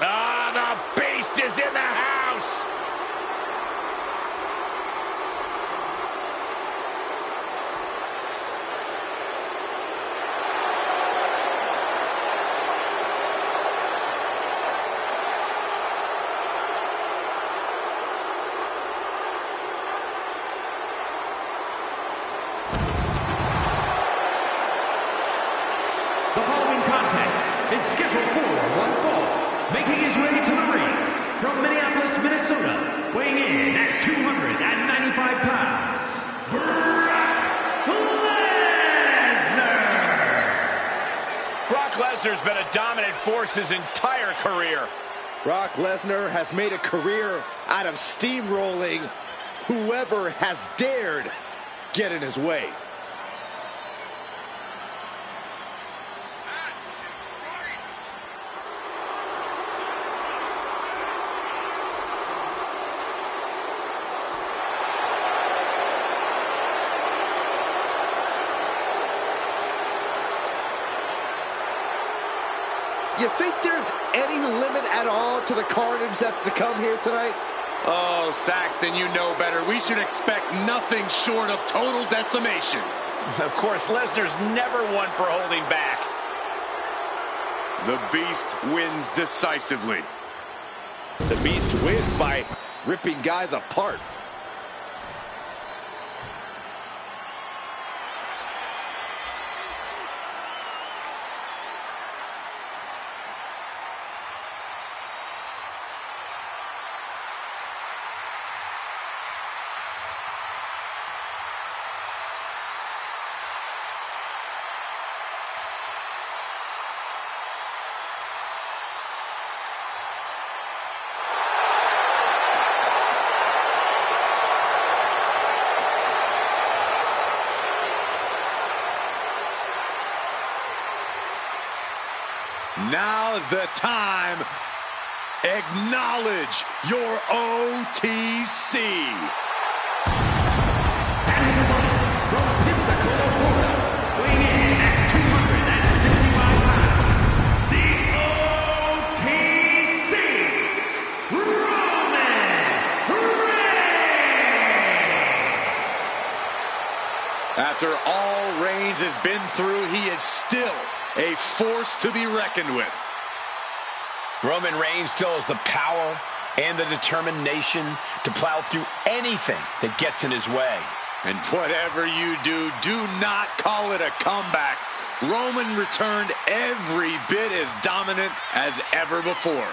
Ah, the Beast is in the house. The following contest is scheduled for one fall, making his way to the ring from Minneapolis, Minnesota, weighing in at 295 pounds, Brock Lesnar. Brock Lesnar's been a dominant force his entire career. Brock Lesnar has made a career out of steamrolling whoever has dared get in his way. You think there's any limit at all to the carnage that's to come here tonight? Oh, Saxton, you know better. We should expect nothing short of total decimation. Of course, Lesnar's never one for holding back. The Beast wins decisively. The Beast wins by ripping guys apart. Now's the time. Acknowledge your OTC. And his opponent from Pensacola, Florida, weighing in at 265 pounds, the OTC, Roman Reigns. After all Reigns has been through, he is still a force to be reckoned with. Roman Reigns still has the power and the determination to plow through anything that gets in his way. And whatever you do, do not call it a comeback. Roman returned every bit as dominant as ever before.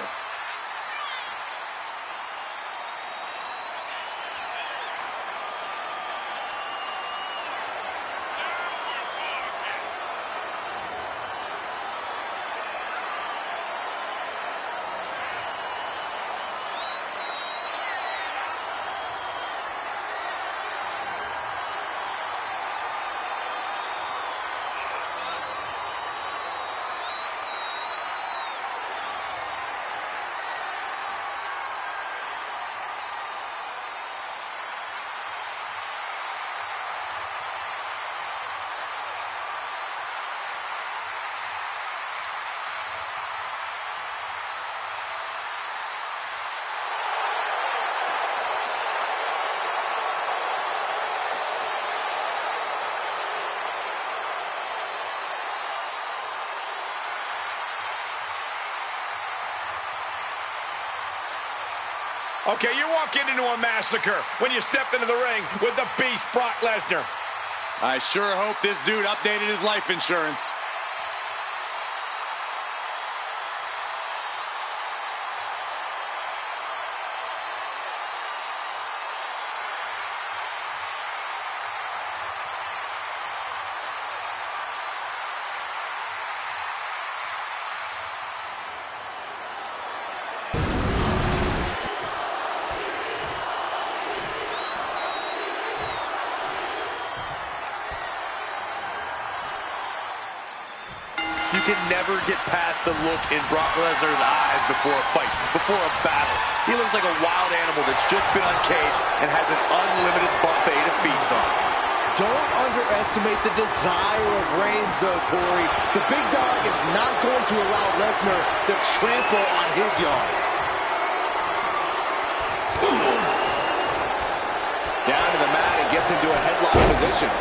Okay, you're walking into a massacre when you step into the ring with the Beast, Brock Lesnar. I sure hope this dude updated his life insurance. You can never get past the look in Brock Lesnar's eyes before a fight, before a battle. He looks like a wild animal that's just been uncaged and has an unlimited buffet to feast on. Don't underestimate the desire of Reigns, though, Corey. The big dog is not going to allow Lesnar to trample on his yard. Down to the mat and gets into a headlock position.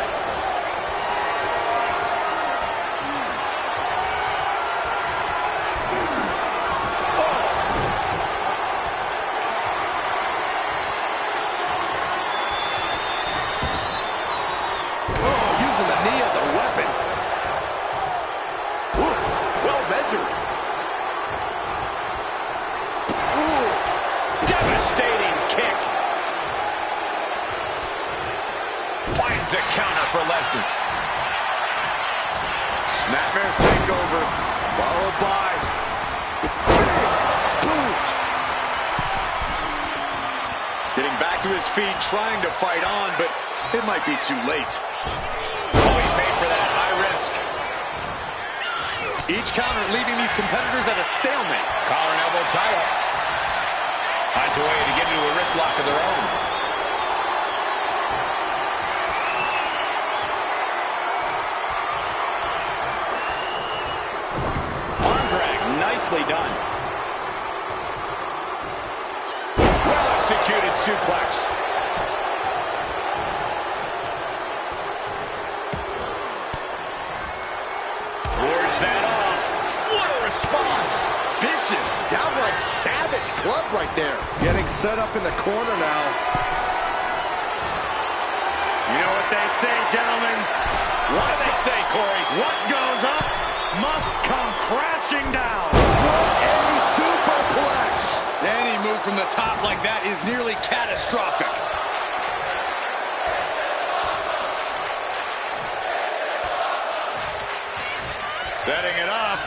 Finds a counter for Lesnar. Snapmare takeover, followed by big boot. Getting back to his feet, trying to fight on, but it might be too late. Oh, he paid for that. High risk. Each counter leaving these competitors at a stalemate. Collar and elbow tie up. Finds a way to get into a wrist lock of their own. Nicely done. Well executed suplex. Wards that off. What a response. Vicious, downright savage club right there. Getting set up in the corner now. You know what they say, gentlemen? What do they say, Corey? What goes up must come crashing down. What a superplex. Any move from the top like that is nearly catastrophic. Setting it up.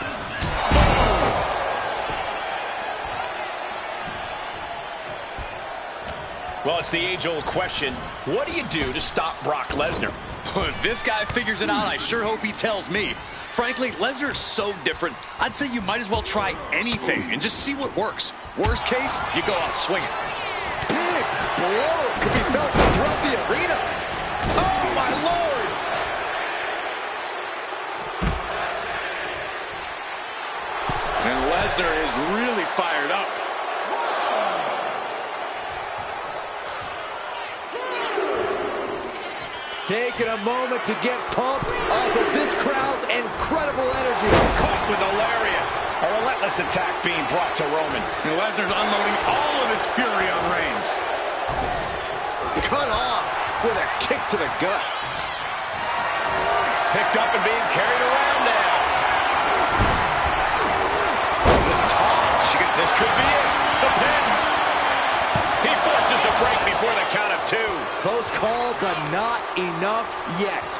Well, it's the age-old question. What do you do to stop Brock Lesnar? If this guy figures it out, I sure hope he tells me. Frankly, Lesnar's so different, I'd say you might as well try anything and just see what works. Worst case, you go out swinging. Big blow could be felt throughout the arena. Oh, my Lord. And Lesnar is really fired up. Taking a moment to get pumped off of this crowd's incredible energy. Caught with a lariat. A relentless attack being brought to Roman. And Lesnar's unloading all of his fury on Reigns. Cut off with a kick to the gut. Picked up and being carried around now. Just tossed. This could be it. The pin. He forces a break before the count of two. Close call, but not enough yet.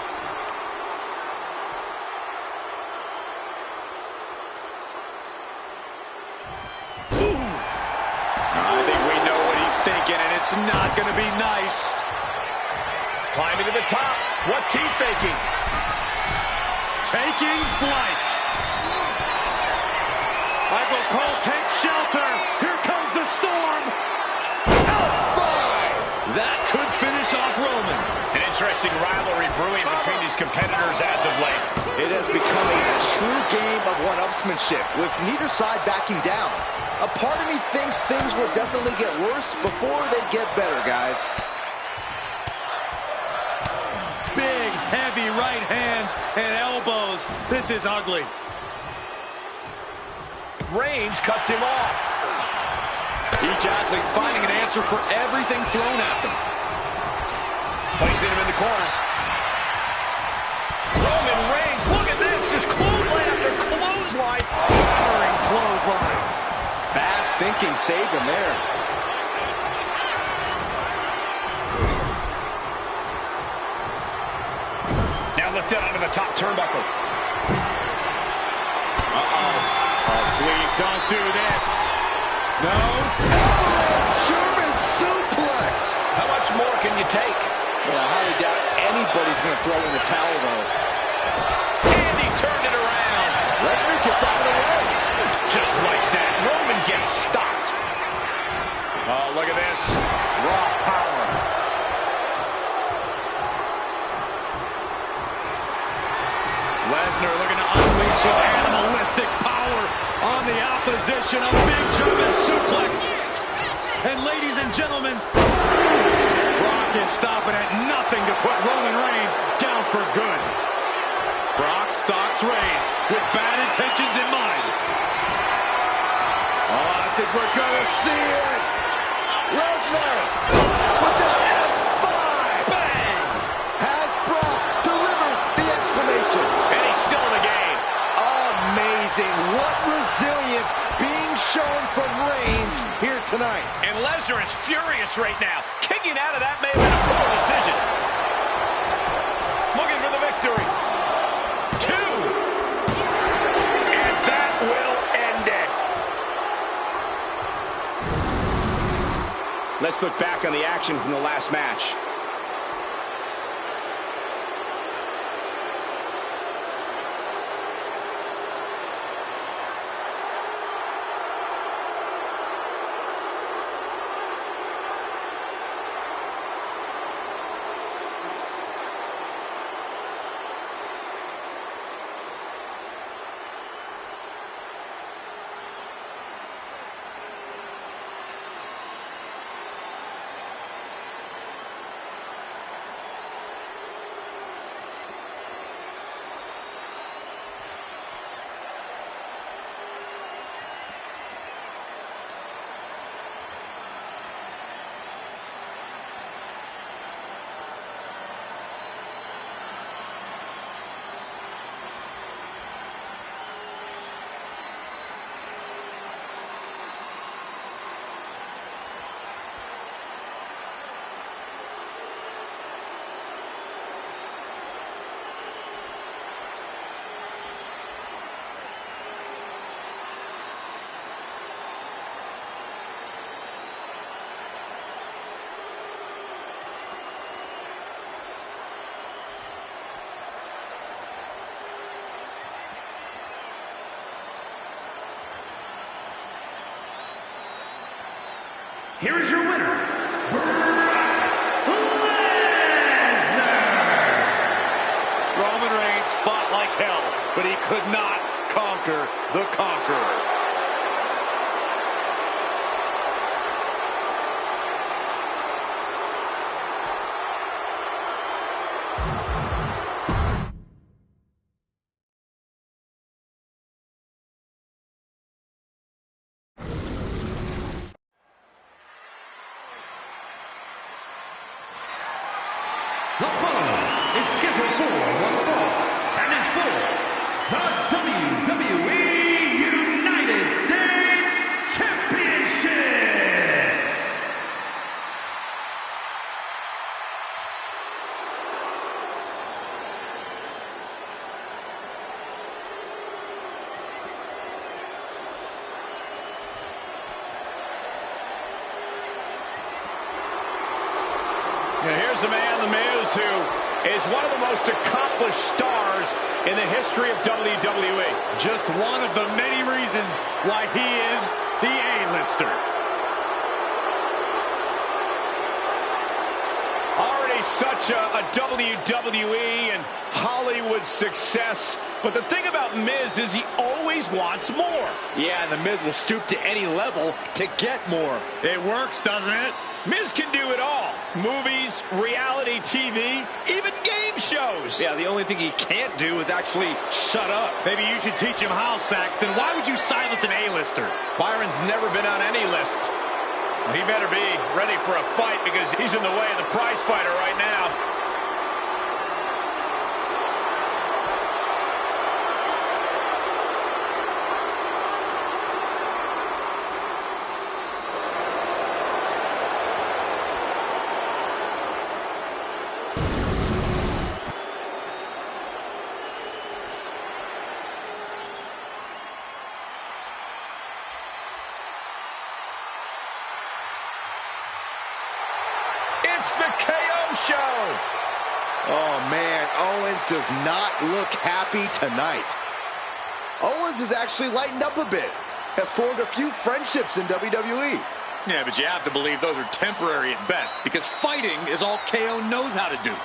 I think we know what he's thinking, and it's not going to be nice. Climbing to the top. What's he thinking? Taking flight. Michael Cole takes shelter. Here comes the storm. F5! That could finish off Roman. An interesting rivalry brewing between these competitors as of late. It has become a true game of one-upsmanship, with neither side backing down. A part of me thinks things will definitely get worse before they get better, guys. Big, heavy right hands and elbows. This is ugly. Reigns cuts him off. Each athlete finding an answer for everything thrown at them. Placing him in the corner. Roman Reigns, look at this. Just clothesline after clothesline. Firing clotheslines. Fast thinking saved him there. Now lifted onto the top turnbuckle. Please don't do this. No. German suplex. How much more can you take? Well, I highly doubt anybody's going to throw in the towel, though. And he turned it around. Lesnar gets out of the way. Just like that, Roman gets stopped. Oh, look at this. Raw power. opposition, a big German suplex. And ladies and gentlemen, Brock is stopping at nothing to put Roman Reigns down for good. Brock stalks Reigns with bad intentions in mind. Oh, I think we're gonna see it. Lesnar with the F5. Bang! Has Brock delivered the exclamation? And he's still in the game. Amazing. What resilience being shown from Reigns here tonight. And Lesnar is furious right now. Kicking out of that may have been a poor decision. Looking for the victory. 2. And that will end it. Let's look back on the action from the last match. Here is your winner, Brock Lesnar. Roman Reigns fought like hell, but he could not conquer the conqueror. The following is scheduled for one fall, and is for the WWE United States Championship. And here's a man, The Miz, who is one of the most accomplished stars in the history of WWE. Just one of the many reasons why he is the A-lister. Already such a WWE and Hollywood success. But the thing about Miz is he always wants more. Yeah, and The Miz will stoop to any level to get more. It works, doesn't it? Miz can do it all. Movies, reality TV, even game shows. Yeah, the only thing he can't do is actually shut up. Maybe you should teach him how, Saxton. Why would you silence an A-lister? Byron's never been on any list. Well, he better be ready for a fight because he's in the way of the prize fighter right now. It's the KO show. Oh, man, Owens does not look happy tonight. Owens has actually lightened up a bit. Has formed a few friendships in WWE. Yeah, but you have to believe those are temporary at best, because fighting is all KO knows how to do.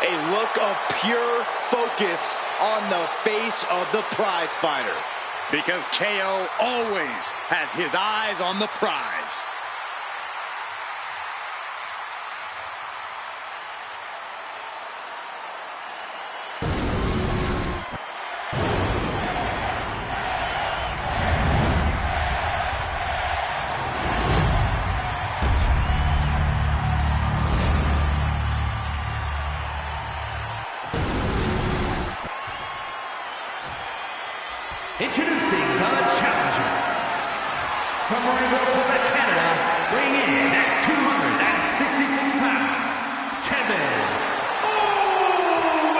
a look of pure focus on the face of the prize fighter. Because KO always has his eyes on the prize. Introducing the challenger from Montreal, Quebec, Canada, weighing in at 266 pounds, Kevin Owens.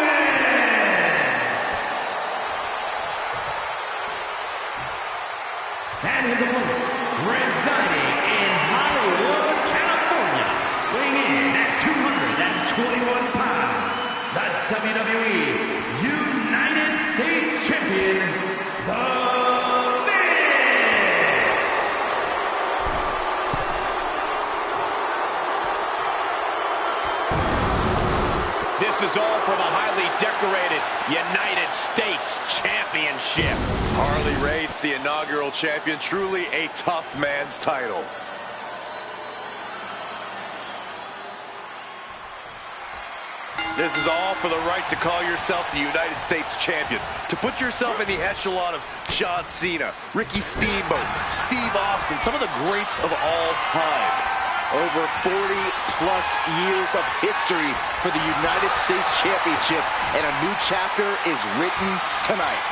And his opponent, residing in Hollywood, California, weighing in at 221 pounds, the WWE United States Champion, This is all for the highly decorated United States Championship. Harley Race, the inaugural champion, truly a tough man's title. This is all for the right to call yourself the United States Champion. To put yourself in the echelon of John Cena, Ricky Steamboat, Steve Austin, some of the greats of all time. Over 40-plus years of history for the United States Championship, and a new chapter is written tonight.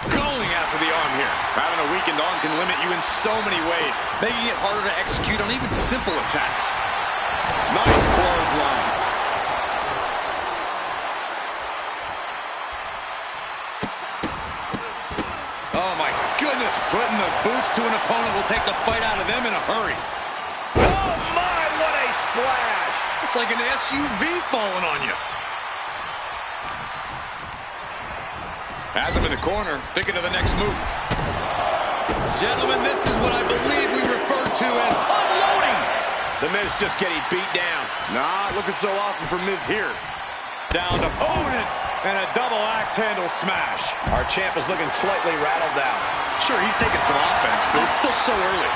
Going after the arm here. Having a weakened arm can limit you in so many ways, making it harder to execute on even simple attacks. Nice clothesline. Oh my goodness, putting the boots to an opponent will take the fight out of them in a hurry. Oh my, what a splash! It's like an SUV falling on you. Has him in the corner, thinking of the next move. Gentlemen, this is what I believe we refer to as unloading. The Miz just getting beat down. Not looking so awesome for Miz here. Down to opponent and a double axe handle smash. Our champ is looking slightly rattled out. Sure, he's taking some offense, but it's still so early.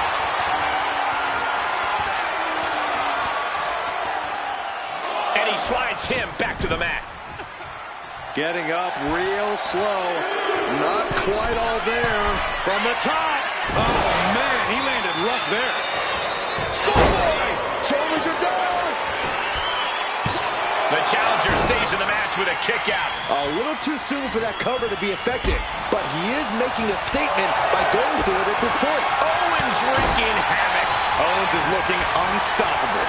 And he slides him back to the mat. Getting up real slow. Not quite all there. From the top. Oh, man, he landed rough there. Schoolboy! Shoulders are down! The challenger stays in the match with a kick out. A little too soon for that cover to be effective, but he is making a statement by going for it at this point. Owens wreaking havoc. Owens is looking unstoppable.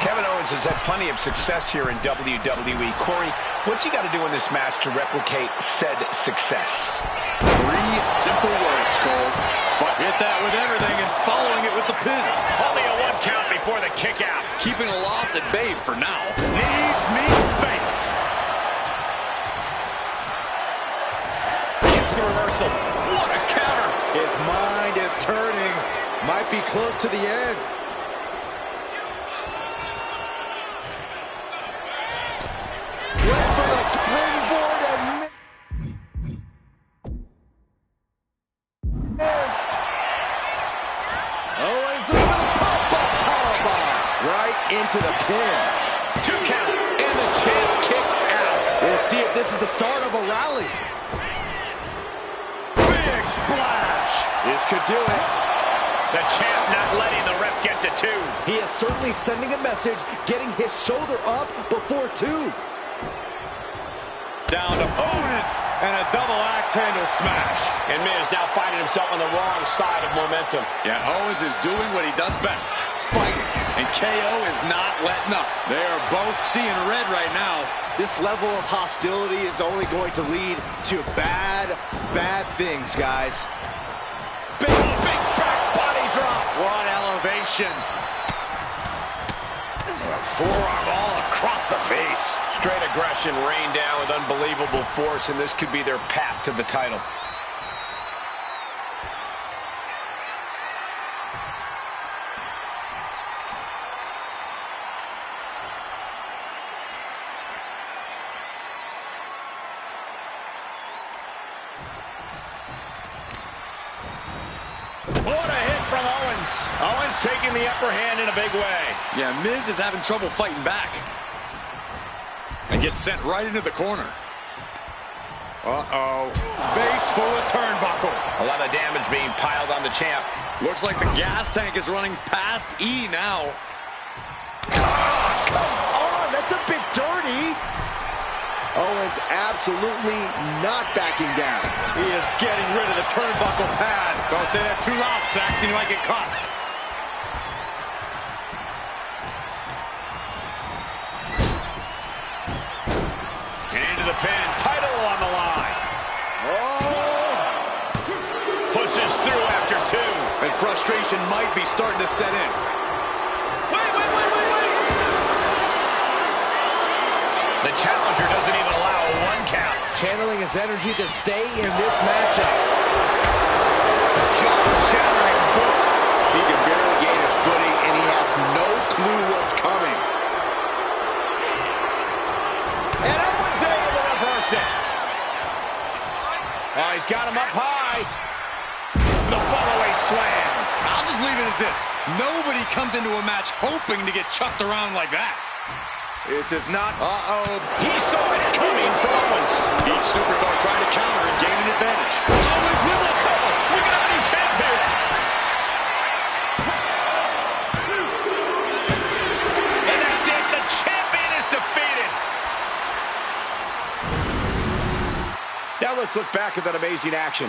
Kevin Owens has had plenty of success here in WWE. Corey, what's he got to do in this match to replicate said success? 3 simple words, Cole. Hit that with everything and following it with the pin. Only a 1 count before the kick out. Keeping a loss at bay for now. Knees, meet, face. Gets the reversal. What a counter. His mind is turning. Might be close to the end. Went for the springboard and missed. Owens with a pop-up powerbomb right into the pin. 2 count, and the champ kicks out. We'll see if this is the start of a rally. Big splash. This could do it. The champ not letting the ref get to 2. He is certainly sending a message, getting his shoulder up before 2. Down to opponent and a double axe handle smash. And Miz now finding himself on the wrong side of momentum. Yeah, Owens is doing what he does best, fighting. And KO is not letting up. They are both seeing red right now. This level of hostility is only going to lead to bad things, guys. Big back body drop. What elevation. Forearm all across the face. Straight aggression rained down with unbelievable force, and this could be their path to the title. taking the upper hand in a big way. Yeah, Miz is having trouble fighting back. And gets sent right into the corner. Uh-oh. Face full of turnbuckle. A lot of damage being piled on the champ. Looks like the gas tank is running past E now. Come on, that's a bit dirty. Owens absolutely not backing down. He is getting rid of the turnbuckle pad. Don't say that too loud, Saxon. You might get caught. And into the pin. Title on the line. Oh! Pushes through after two. And frustration might be starting to set in. Wait. The challenger doesn't even allow a 1 count. Channeling his energy to stay in this matchup. Jaw-shattering book. He can barely gain his footing, and he has no clue what's coming. And Owens able to reverse it. Oh, he's got him up high. The fallaway slam. I'll just leave it at this. Nobody comes into a match hoping to get chucked around like that. This is not... Uh-oh. He saw it coming from Owens. Each superstar trying to counter and gain an advantage. Owens with a cover. We got a new champ here. And that's it. The champion is defeated. Now let's look back at that amazing action.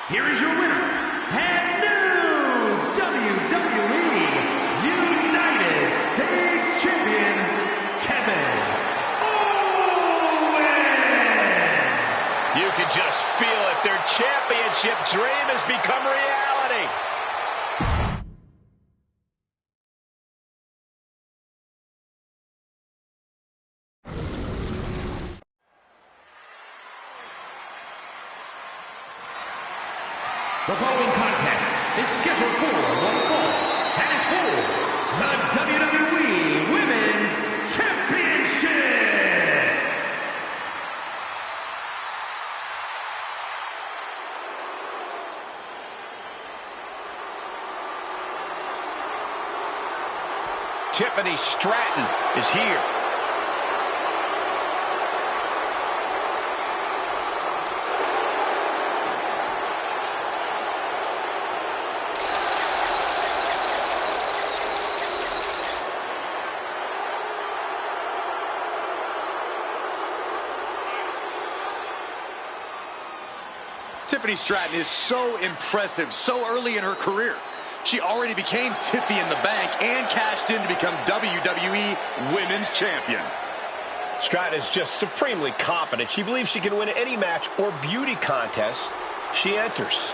Here is your winner, and new WWE United States Champion, Kevin Owens! You can just feel it. Their championship dream has become reality. The following contest is scheduled for one fall and is for the WWE Women's Championship. Tiffany Stratton is here. Tiffany Stratton is so impressive so early in her career. She already became Tiffy in the Bank and cashed in to become WWE Women's Champion. Stratton is just supremely confident. She believes she can win any match or beauty contest she enters.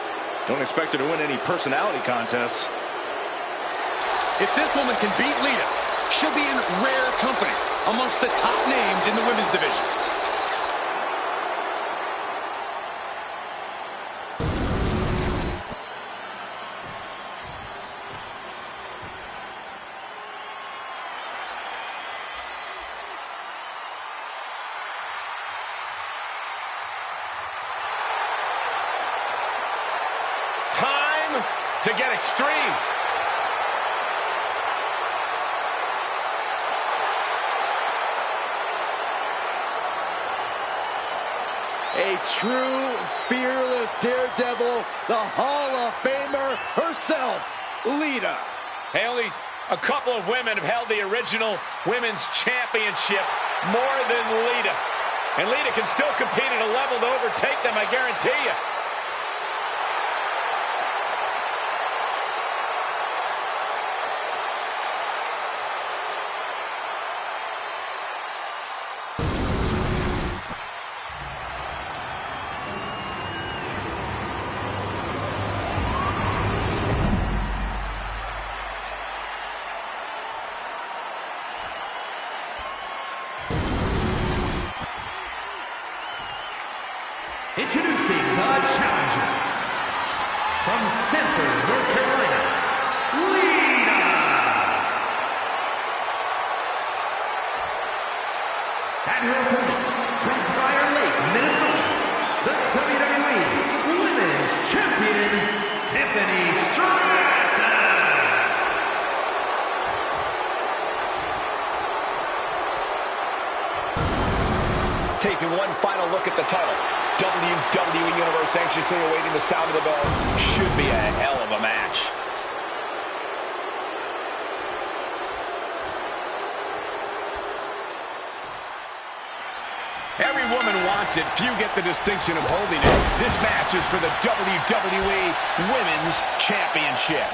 Don't expect her to win any personality contests. If this woman can beat Lita, she'll be in rare company amongst the top names in the women's division. Time to get extreme. A true, fearless daredevil, the Hall of Famer herself, Lita. Hey, only a couple of women have held the original women's championship more than Lita. And Lita can still compete at a level to overtake them, I guarantee you. Introducing the challenger from Sanford, North Carolina, Lita. And her opponent from Prior Lake, Minnesota, the WWE Women's Champion, Tiffany Stratton. Taking one final look at the title. WWE Universe anxiously awaiting the sound of the bell. Should be a hell of a match. Every woman wants it. Few get the distinction of holding it. This match is for the WWE Women's Championship.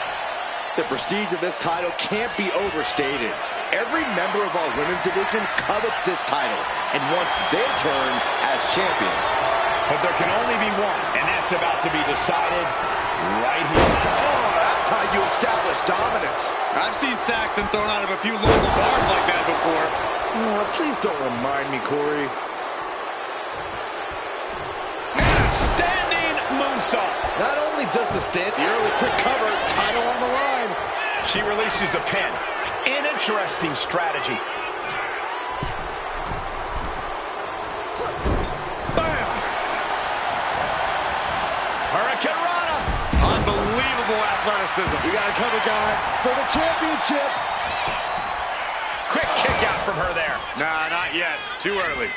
The prestige of this title can't be overstated. Every member of our women's division covets this title and wants their turn as champion. But there can only be one, and that's about to be decided right here. Oh, that's how you establish dominance. I've seen Saxton thrown out of a few local bars like that before. Oh, please don't remind me, Corey. And a standing moonsault. Not only does the early quick cover, title on the line. She releases the pin. An interesting strategy. Bam! Hurricane Rana. Unbelievable athleticism. We got to cover, guys, for the championship. Quick kick out from her there. Nah, not yet. Too early.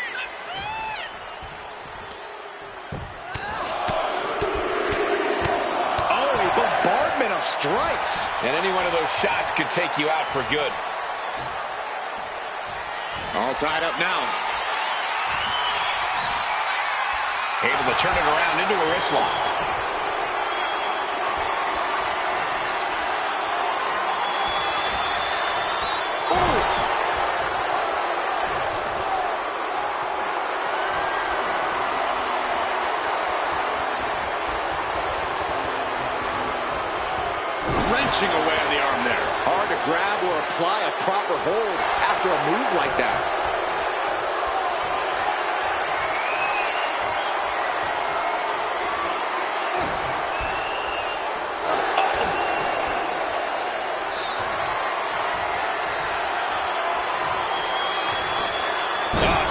Bombardment of strikes. And any one of those shots could take you out for good. All tied up now. Able to turn it around into a wrist lock. Wrenching away on the arm there. Hard to grab or apply a proper hold after a move like that.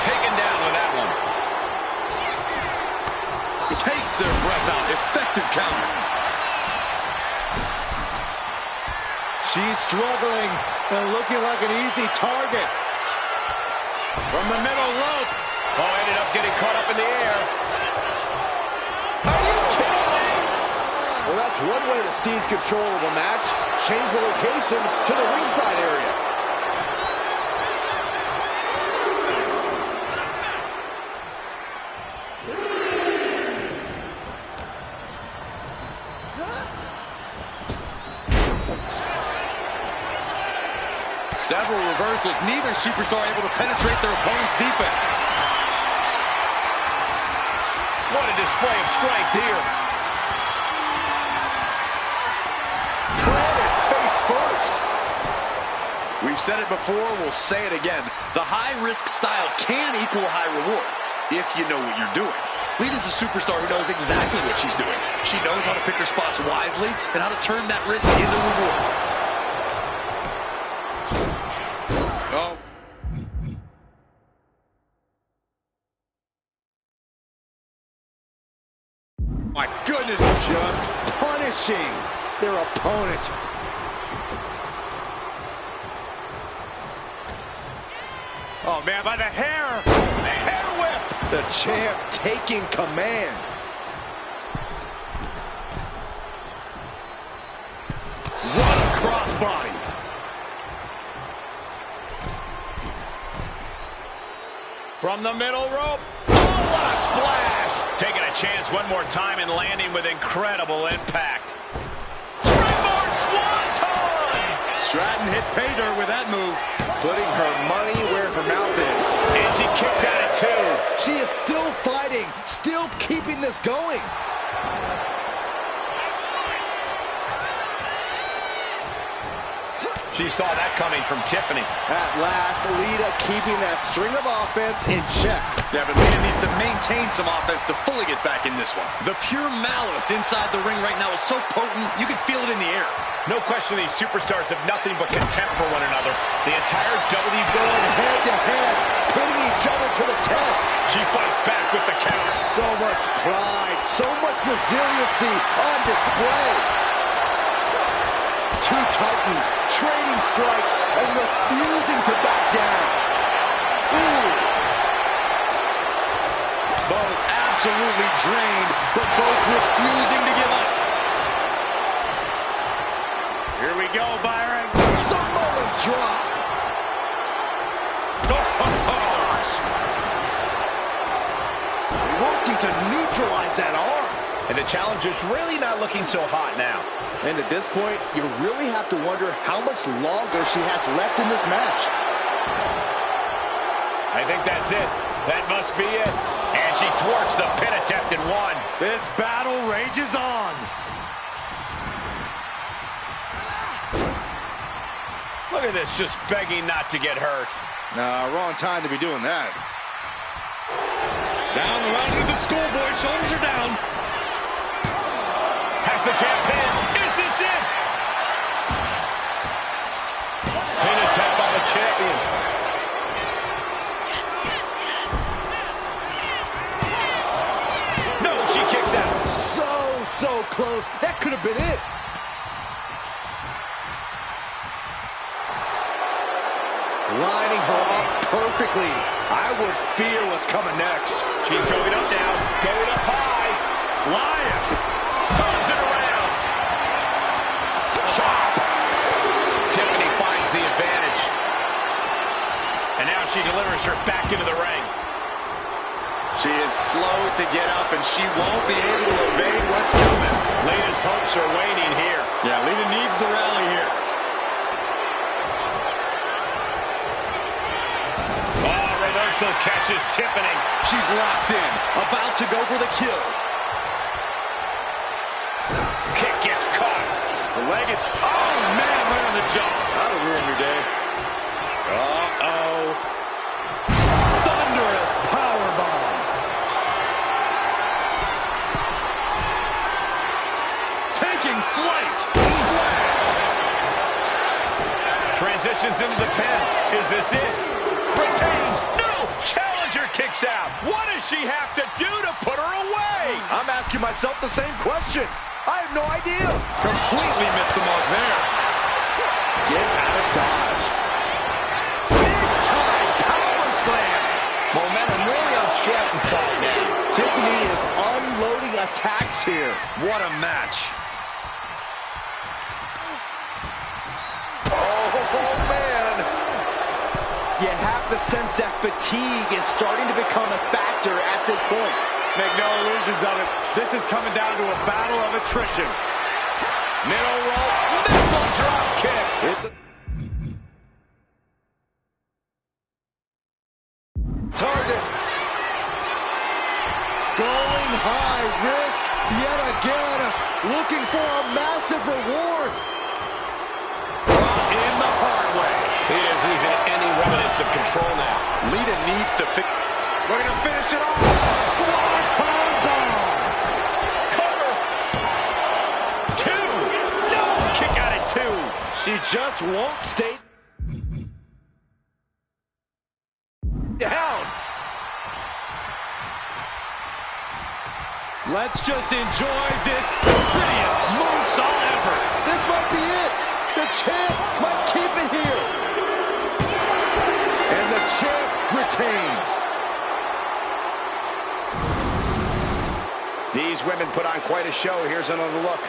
Taken down with that one. Takes their breath out. Effective counter. She's struggling and looking like an easy target. From the middle rope. Oh, ended up getting caught up in the air. Are you kidding me? Well, that's one way to seize control of a match. Change the location to the ringside area. Several reversals. Neither superstar able to penetrate their opponent's defense. What a display of strength here. Planted face first. We've said it before, we'll say it again. The high-risk style can equal high reward if you know what you're doing. Lita's a superstar who knows exactly what she's doing. She knows how to pick her spots wisely and how to turn that risk into reward. Oh. My goodness. Just punishing their opponent. Oh, man, by the hair. Hair whip. The champ taking command. What a crossbody. From the middle rope. Oh, what a splash. Taking a chance one more time and landing with incredible impact. Springboard Swanton. Stratton hit pay dirt with that move. Putting her money where her mouth is. And she kicks out at two. She is still fighting, still keeping this going. She She saw that coming from Tiffany. At last, Lita keeping that string of offense in check. Yeah, but Lita needs to maintain some offense to fully get back in this one. The pure malice inside the ring right now is so potent, you can feel it in the air. No question these superstars have nothing but contempt for one another. The entire WWE going head-to-head, putting each other to the test. She fights back with the counter. So much pride, so much resiliency on display. Two titans trading strikes and refusing to back down. Ooh. Both absolutely drained, but both refusing to give up. Here we go, Byron. Samoa drop. Working to neutralize that arm. And the challenger's really not looking so hot now. And at this point, you really have to wonder how much longer she has left in this match. I think that's it. That must be it. And she thwarts the pin attempt in one. This battle rages on. Look at this, just begging not to get hurt. Wrong time to be doing that. Down the round is the schoolboy. Shoulders are down. Has the champ pin. Is this it? Pin attempt by the champion. No, she kicks out. So close. That could have been it. Lining her up perfectly. I would fear what's coming next. She's going up now. Going up high. Flying. Turns it around. Chop. Tiffany finds the advantage. And now she delivers her back into the ring. She is slow to get up, and she won't be able to evade what's coming. Lita's hopes are waning here. Yeah, Lita needs the rally here. Catches Tiffany. She's locked in, about to go for the kill. Kick gets caught. The leg is, oh man, right on the jump. That'll ruin your day. Uh-oh. Thunderous powerbomb. Taking flight. Transitions into the pin. Is this it? Retains. Challenger kicks out. What does she have to do to put her away? I'm asking myself the same question. I have no idea. Completely missed the mark there. Gets out of dodge. Big time power slam. Momentum really on Stratton's side now. Tiffany is unloading attacks here. What a match. Oh man. You have to sense that fatigue is starting to become a factor at this point. Make no illusions of it. This is coming down to a battle of attrition. Middle rope, missile drop kick. Target. Going high risk yet again. Looking for a massive reward. In the hard way. Lita's losing any remnants of control now. Lita needs to fix. We're going to finish it off. Swanton bomb. Cover. Two. No. Kick out at two. She just won't stay down. Let's just enjoy this prettiest moonsault ever. This might be it. The champ might keep it here. And the champ retains. These women put on quite a show. Here's another look.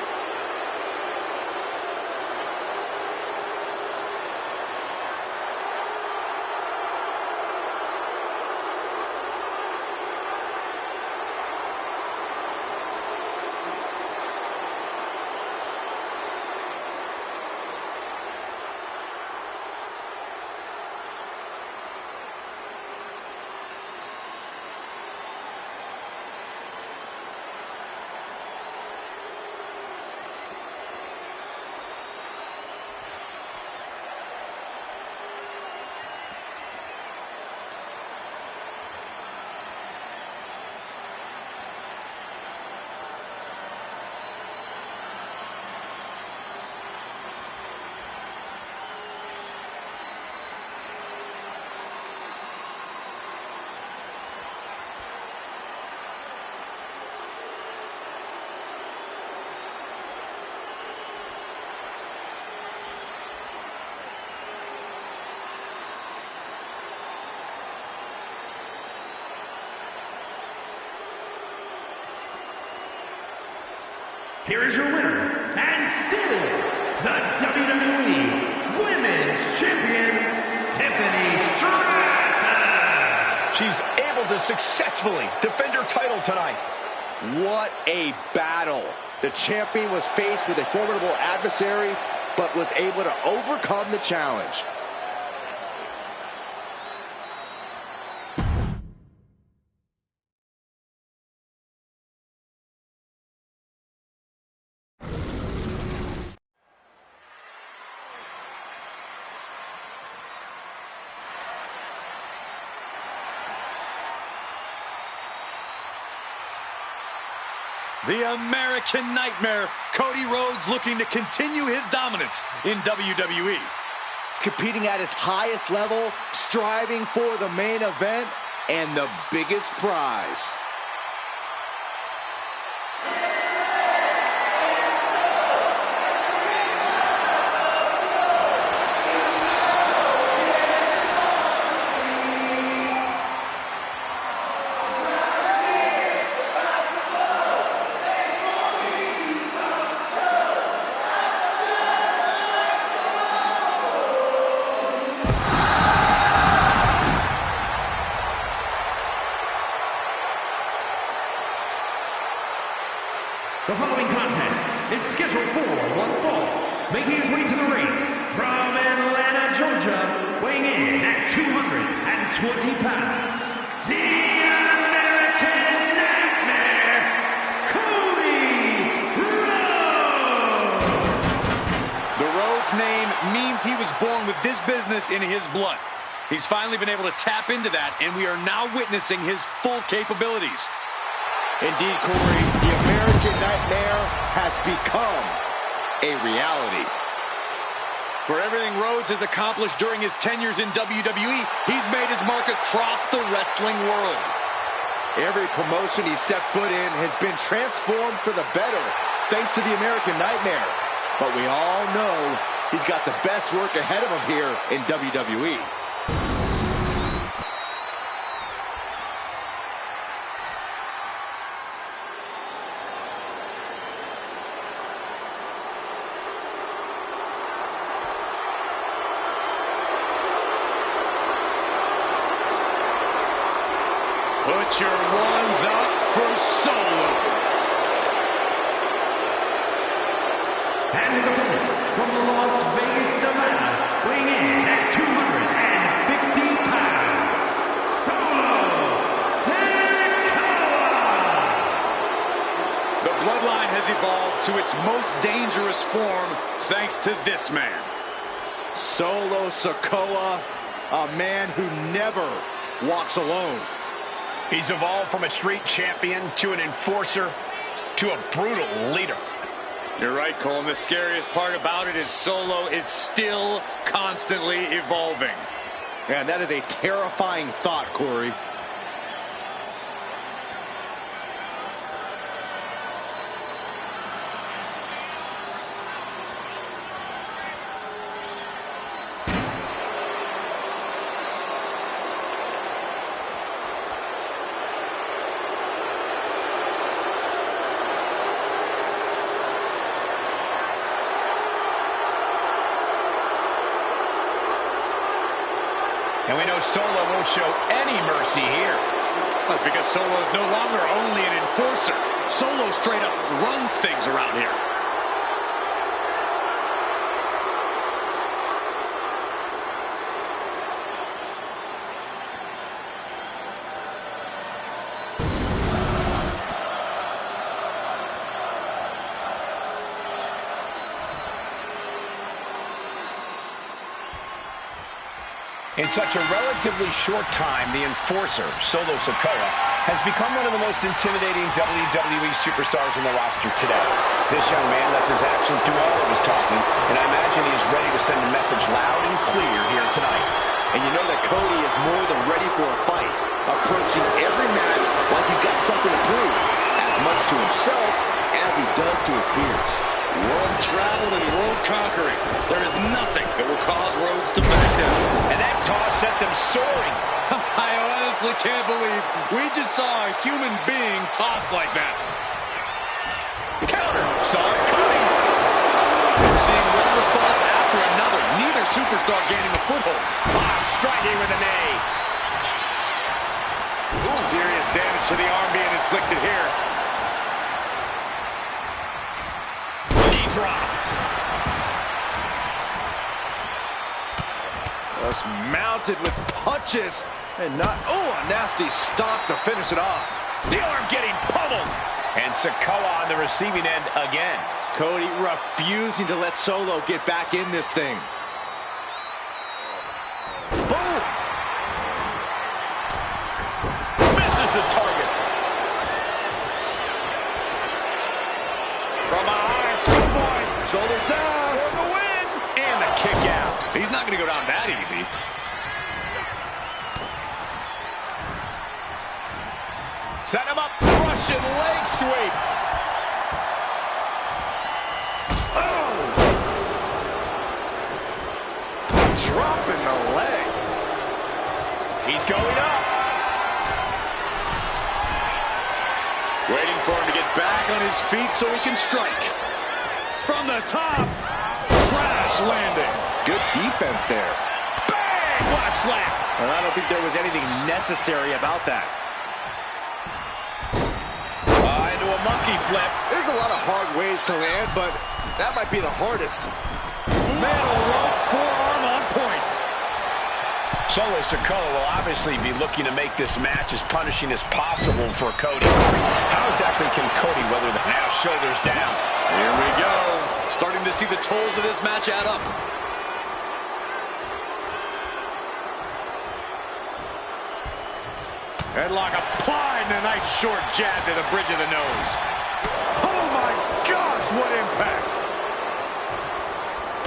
here is your winner, and still the WWE Women's Champion, Tiffany Stratton. She's able to successfully defend her title tonight. What a battle. The champion was faced with a formidable adversary, but was able to overcome the challenge. The American Nightmare, Cody Rhodes, looking to continue his dominance in WWE. Competing at his highest level, striving for the main event and the biggest prize. The following contest is scheduled for one fall, making his way to the ring from Atlanta, Georgia, weighing in at 220 pounds, the American Nightmare, Cody Rhodes! The Rhodes name means he was born with this business in his blood. He's finally been able to tap into that, and we are now witnessing his full capabilities. Indeed, Corey, the American Nightmare has become a reality. For everything Rhodes has accomplished during his tenures in WWE, he's made his mark across the wrestling world. Every promotion he stepped foot in has been transformed for the better, thanks to the American Nightmare. But we all know he's got the best work ahead of him here in WWE. Put your ones up for Solo. And his opponent from Las Vegas, Nevada, weighing in at 250 pounds, Solo Sikoa! The bloodline has evolved to its most dangerous form thanks to this man. Solo Sikoa, a man who never walks alone. He's evolved from a street champion to an enforcer to a brutal leader. You're right, Cole. And the scariest part about it is Solo is still constantly evolving. And that is a terrifying thought, Corey. And we know Solo won't show any mercy here. That's because Solo is no longer only an enforcer. Solo straight up runs things around here. In such a relatively short time, the enforcer, Solo Sikoa, has become one of the most intimidating WWE superstars in the roster today. This young man lets his actions do all of his talking, and I imagine he is ready to send a message loud and clear here tonight. And you know that Cody is more than ready for a fight, approaching every match like he's got something to prove, as much to himself as he does to his peers. World traveled and world conquering. There is nothing that will cause Rhodes to back down. And that toss sent them soaring. I honestly can't believe we just saw a human being tossed like that. Counter, saw it coming. We're seeing one response after another. Neither superstar gaining a foothold. Striking with a knee. Serious damage to the arm being inflicted here. Knee drop. Just mounted with punches and not, a nasty stomp to finish it off. The arm getting pummeled. And Sikoa on the receiving end again. Cody refusing to let Solo get back in this thing. Boom! Misses the target. From behind, schoolboy. Shoulders down for the win. And the kick out. He's not going to go down that easy. Set him up. Russian leg sweep. Dropping the leg. He's going up. Waiting for him to get back on his feet so he can strike. From the top. Crash landing. Good defense there. Bang! What a slap. And I don't think there was anything necessary about that. Into a monkey flip. There's a lot of hard ways to land, but that might be the hardest. Metal rope forearm on point. Solo Sikoa will obviously be looking to make this match as punishing as possible for Cody. How exactly can Cody weather the now shoulders down? Here we go. Starting to see the tolls of this match add up. Headlock applied and a nice short jab to the bridge of the nose. Oh my gosh, what impact!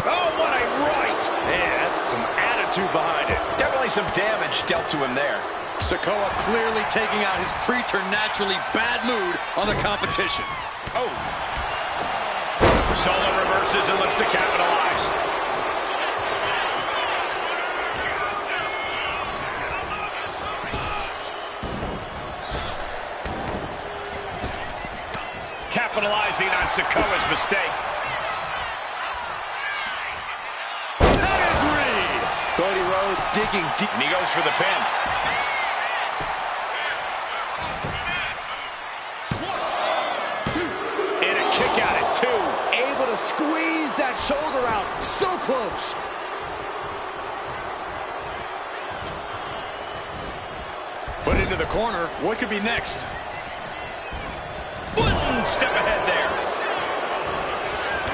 Oh, what a right! Man, that's some attitude behind it. Definitely some damage dealt to him there. Sikoa clearly taking out his preternaturally bad mood on the competition. Oh. Solo reverses and looks to capitalize. Capitalizing on Sikoa's mistake. Pedigree! Cody Rhodes digging deep. And he goes for the pin. And a kick out at 2. Able to squeeze that shoulder out. So close. Put into the corner. What could be next? Step ahead there.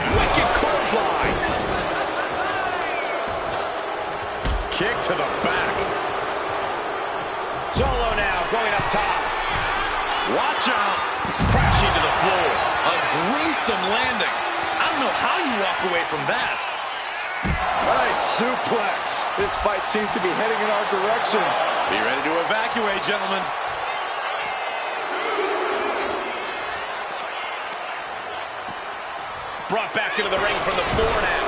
Wicked clothesline. Kick to the back. Solo now going up top. Watch out. Crashing to the floor. A gruesome landing. I don't know how you walk away from that. Nice suplex. This fight seems to be heading in our direction. Be ready to evacuate, gentlemen. Brought back into the ring from the floor now.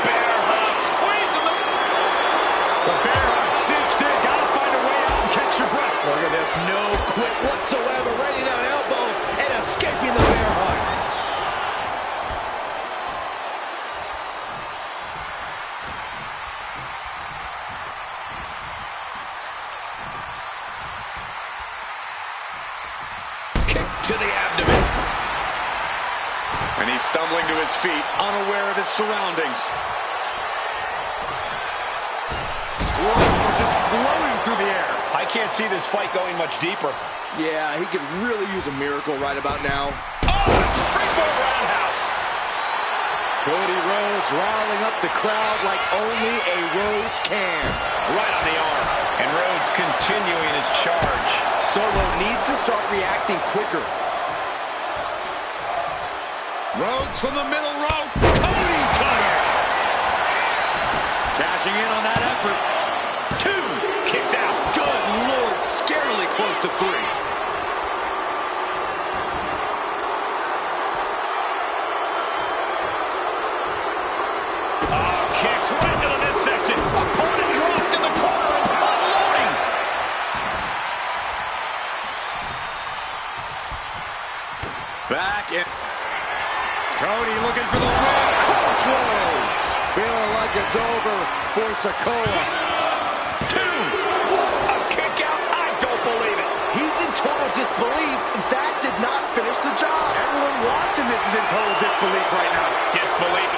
Bear hug, squeezing them. The bear hug cinched in. Gotta find a way out and catch your breath. Look at this. No quit whatsoever. Raining down elbows and escaping the bear hug. To the abdomen. And he's stumbling to his feet, unaware of his surroundings. Whoa, just floating through the air. I can't see this fight going much deeper. Yeah, he could really use a miracle right about now. Oh, a springboard roundhouse. Cody Rhodes riling up the crowd like only a Rhodes can. Right on the arm. And Rhodes continuing his charge. Solo needs to start reacting quicker. Rhodes from the middle rope. Cody cutter. Cashing in on that effort. 2. Kicks out. Good Lord, scarily close to 3. Oh, kicks right into the midsection. Opponent dropped in the corner and unloading. Back in. Cody looking for the win. Crossroads. Feeling like it's over for Sikoa. 2. What a kick out. I don't believe it. He's in total disbelief. That did not finish the job. Everyone watching this is in total disbelief right now. Disbelief.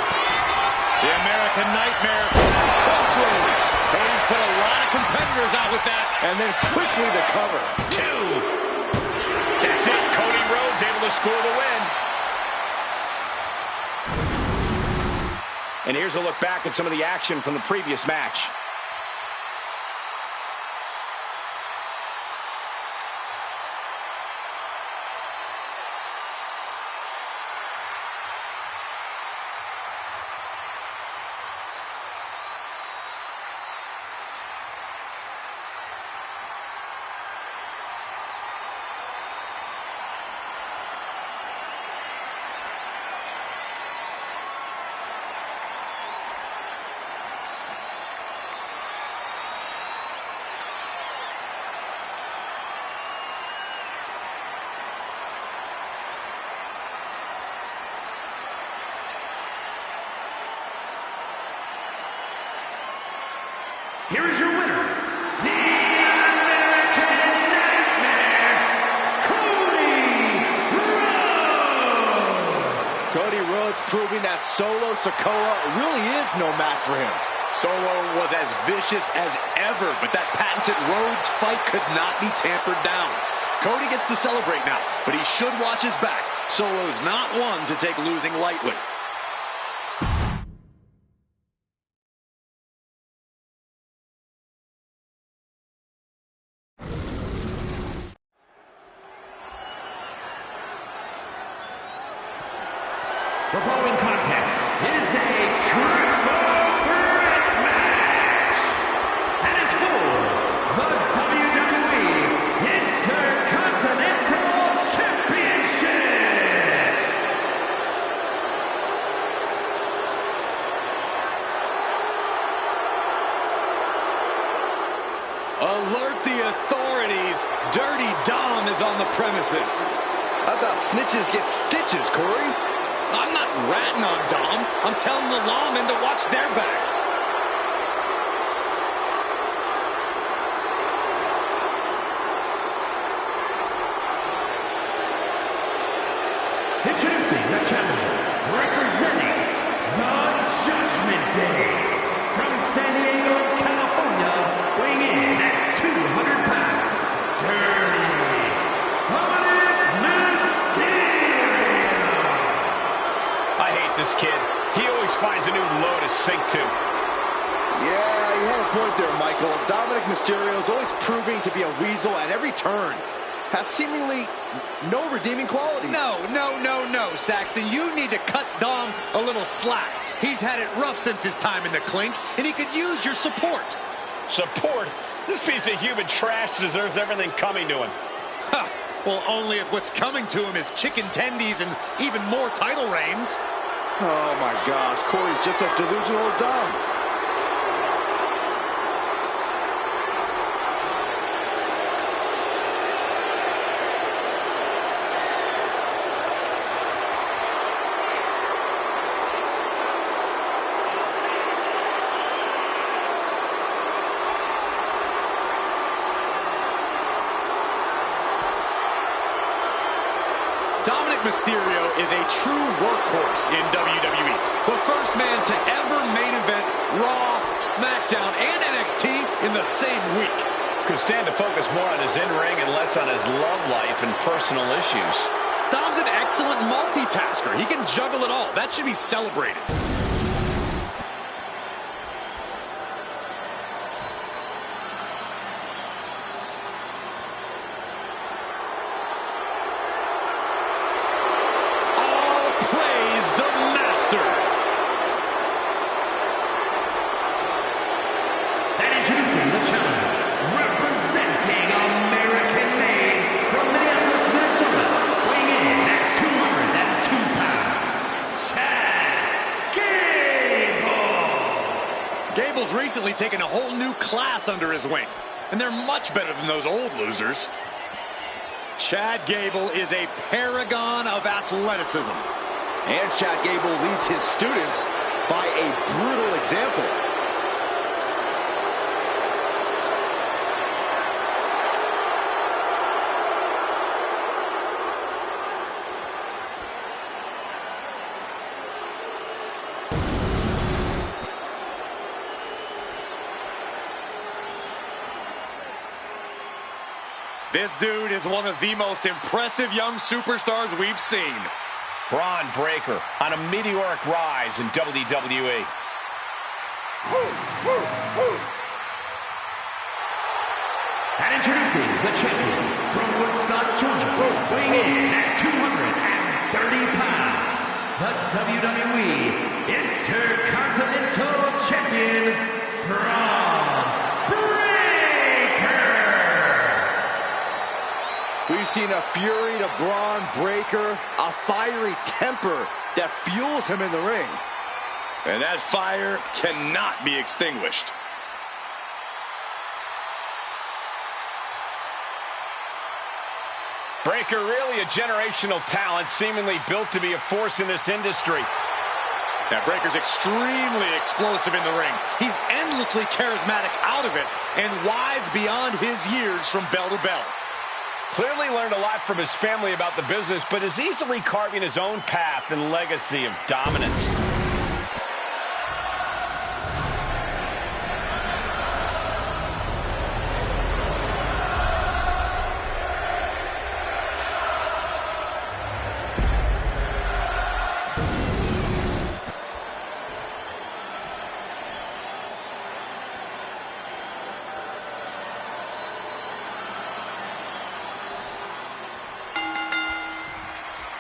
The American Nightmare. Crossroads. Cody's put a lot of competitors out with that. And then quickly the cover. 2. That's it. Cody Rhodes able to score the win. And here's a look back at some of the action from the previous match. Here is your winner, the American Nightmare, Cody Rhodes. Cody Rhodes proving that Solo Sikoa really is no match for him. Solo was as vicious as ever, but that patented Rhodes fight could not be tampered down. Cody gets to celebrate now, but he should watch his back. Solo's not one to take losing lightly. The following contest is a triple threat match and is for the WWE Intercontinental Championship. Alert the authorities. Dirty Dom is on the premises. I thought snitches get stitches, Corey. I'm not ratting on Dom. I'm telling the lawmen to watch their backs. Introducing the challenger, representing the Judgment Day, from San Diego, California, weighing in at 200 pounds, Dirty Dominic Mysterio. I hate this kid. He always finds a new low to sink to. Yeah, you have a point there, Michael. Dominic Mysterio is always proving to be a weasel at every turn. Has seemingly no redeeming qualities. No, Saxton. You need to cut Dom a little slack. He's had it rough since his time in the clink, and he could use your support. Support? This piece of human trash deserves everything coming to him. Ha! Well, only if what's coming to him is chicken tendies and even more title reigns. Oh my gosh, Corey's just as delusional as Dom. Dominic Mysterio is a true workhorse in WWE. The first man to ever main event Raw, SmackDown, and NXT in the same week. Could stand to focus more on his in-ring and less on his love life and personal issues. Dom's an excellent multitasker. He can juggle it all. That should be celebrated. Gable's recently taken a whole new class under his wing, and they're much better than those old losers. Chad Gable is a paragon of athleticism. And Chad Gable leads his students by a brutal example. This dude is one of the most impressive young superstars we've seen. Braun Breaker on a meteoric rise in WWE. And introducing the champion from Woodstock, Georgia, weighing in at 230 pounds, the WWE Intercontinental Champion, Braun Breaker. We've seen a fury to Braun Breaker, a fiery temper that fuels him in the ring. And that fire cannot be extinguished. Breaker really a generational talent, seemingly built to be a force in this industry. Now, Breaker's extremely explosive in the ring. He's endlessly charismatic out of it and wise beyond his years from bell to bell. Clearly learned a lot from his family about the business, but is easily carving his own path and legacy of dominance.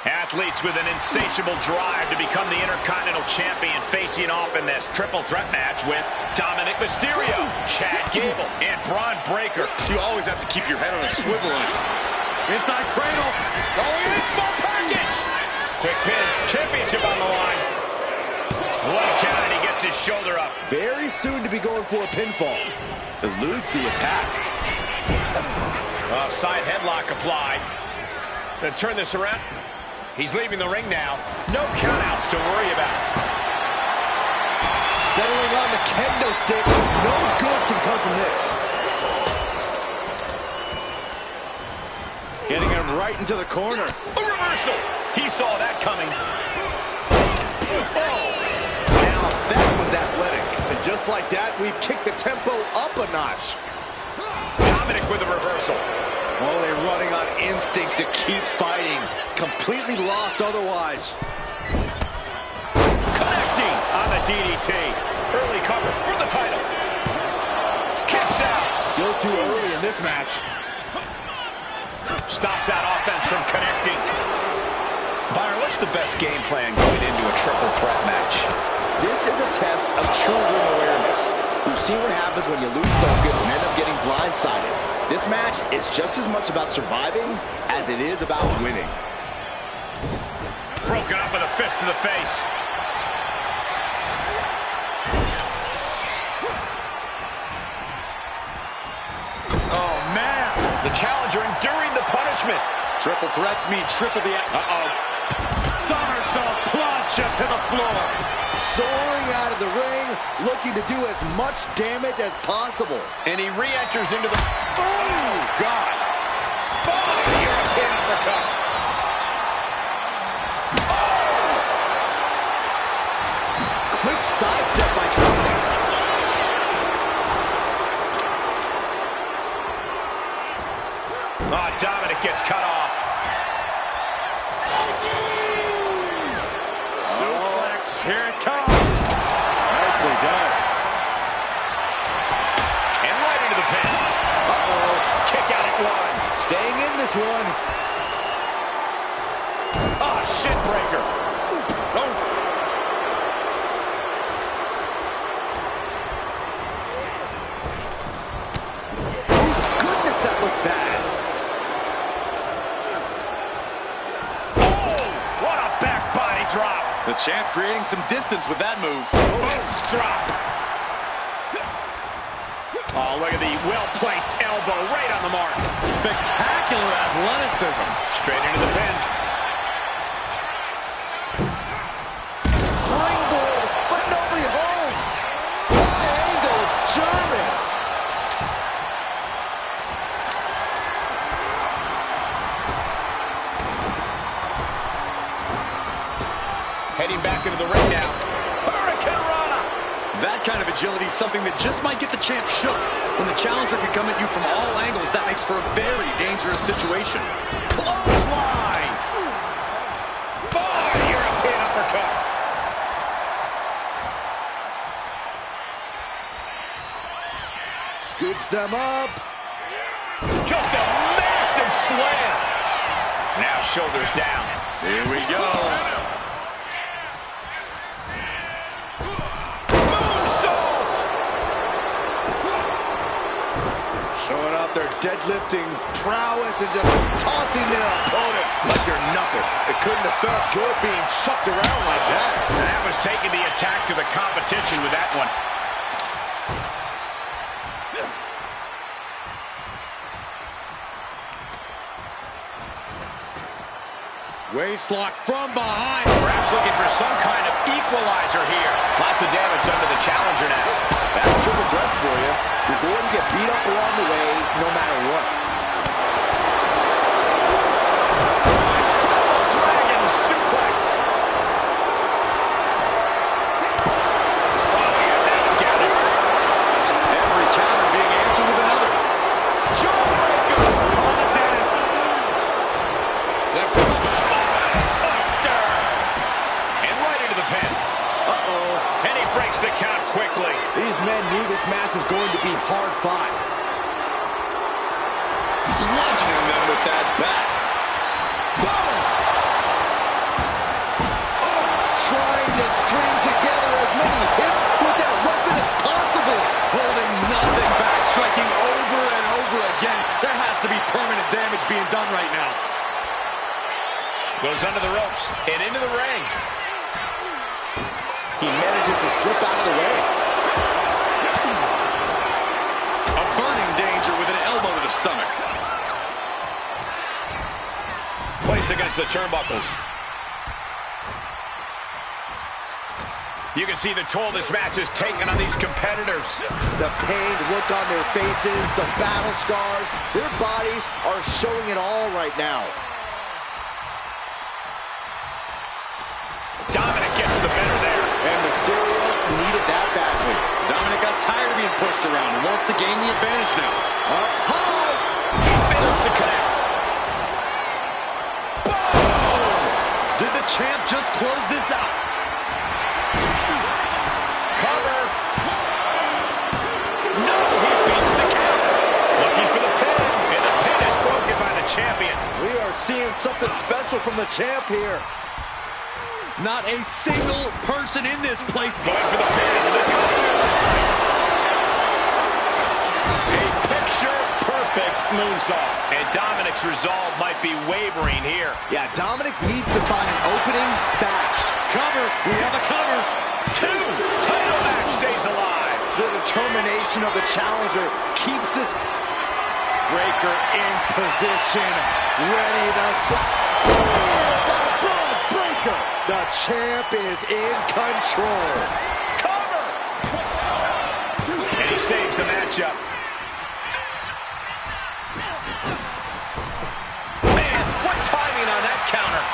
Athletes with an insatiable drive to become the Intercontinental Champion facing off in this triple threat match with Dominic Mysterio, Chad Gable, and Braun Breaker. You always have to keep your head on a swivel. Inside cradle. Going in, small package. Quick pin, championship on the line. One count and he gets his shoulder up. Very soon to be going for a pinfall. Eludes the attack. Side headlock applied. Gonna turn this around. He's leaving the ring now. No countouts to worry about. Settling on the kendo stick. No good can come from this. Getting him right into the corner. A reversal. He saw that coming. Oh. Now that was athletic. And just like that, we've kicked the tempo up a notch. Dominic with a reversal. Oh, they're running on instinct to keep fighting. Completely lost otherwise. Connecting on the DDT. Early cover for the title. Kicks out. Still too early in this match. Stops that offense from connecting. Byron, what's the best game plan going into a triple threat match? This is a test of true ring awareness. We've seen what happens when you lose focus and end up getting blindsided. This match is just as much about surviving as it is about winning. Broken up with a fist to the face. Oh, man. The challenger enduring the punishment. Triple threats mean triple the... Somersault plunge to the floor. Soaring out of the ring, looking to do as much damage as possible. And he re-enters into the... Oh, God. Oh, the European uppercut. Quick sidestep by Dominic. Oh, Dominic gets cut off. Suplex, here it comes. Nicely done. And right into the pin. Uh-oh. Kick out at one. Staying in this one. Oh, shin breaker. Oh. Goodness, that looked bad. Oh, what a back body drop. The champ creating some distance with that move. Fist drop. Oh, look at the well-placed elbow right on the mark. Spectacular athleticism. Straight into the pin. Springboard, but nobody home. High angle German. Heading back into the ring now. Hurricane Rana. That kind of agility is something that just might get the champ shook. When the challenger can come at you from all angles, that makes for a very dangerous situation. Clothesline. Boy, European uppercut. Scoops them up. Just a massive slam. Now shoulders down. Here we go. Moonsault. Showing off their deadlifting prowess and just tossing their opponent like they're nothing. It couldn't have felt good being chucked around like that. And that was taking the attack to the competition with that one. Waistlock from behind. Perhaps looking for some kind of equalizer here. Lots of damage under the challenger now. That's triple threats for you. You're going to get beat up along the way no matter what. Dragon suplex. Oh, yeah, that's got it. Every counter being answered with another. Jawbreaker. On the deck. That's it. Buster. And right into the pin. Uh-oh. And he breaks the count quickly. These men knew this match was going to be hard fought. Bludgeoning them with that bat. Boom! Oh, trying to string together as many hits with that weapon as possible. Holding nothing back, striking over and over again. There has to be permanent damage being done right now. Goes under the ropes and into the ring. He manages to slip out of the way. Averting danger with an elbow to the stomach. Placed against the turnbuckles. You can see the toll this match has taken on these competitors. The pained look on their faces, the battle scars, their bodies are showing it all right now. Dominic gets the better there. And Mysterio needed that badly. Dominic got tired of being pushed around and wants to gain the advantage now. Up high! He fails to connect. Boom! Did the champ just close this out? Cover. No, he beats the count. Looking for the pin. And the pin is broken by the champion. We are seeing something special from the champ here. Not a single person in this place. Going for the pin. The cover. A picture-perfect moonsault. And Dominic's resolve might be wavering here. Yeah, Dominic needs to find an opening fast. Cover. We have a cover. 2. Title match stays alive. The determination of the challenger keeps this Breaker in position. ready to Breaker. The champ is in control. Cover. And he saves the matchup. Man, what timing on that counter.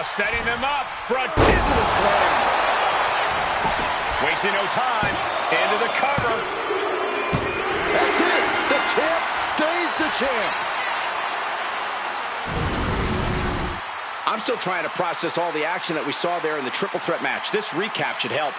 Setting them up. Front Into the slam. Wasting no time. Into the cover. That's it. The champ stays the champ. I'm still trying to process all the action that we saw there in the triple threat match. This recap should help.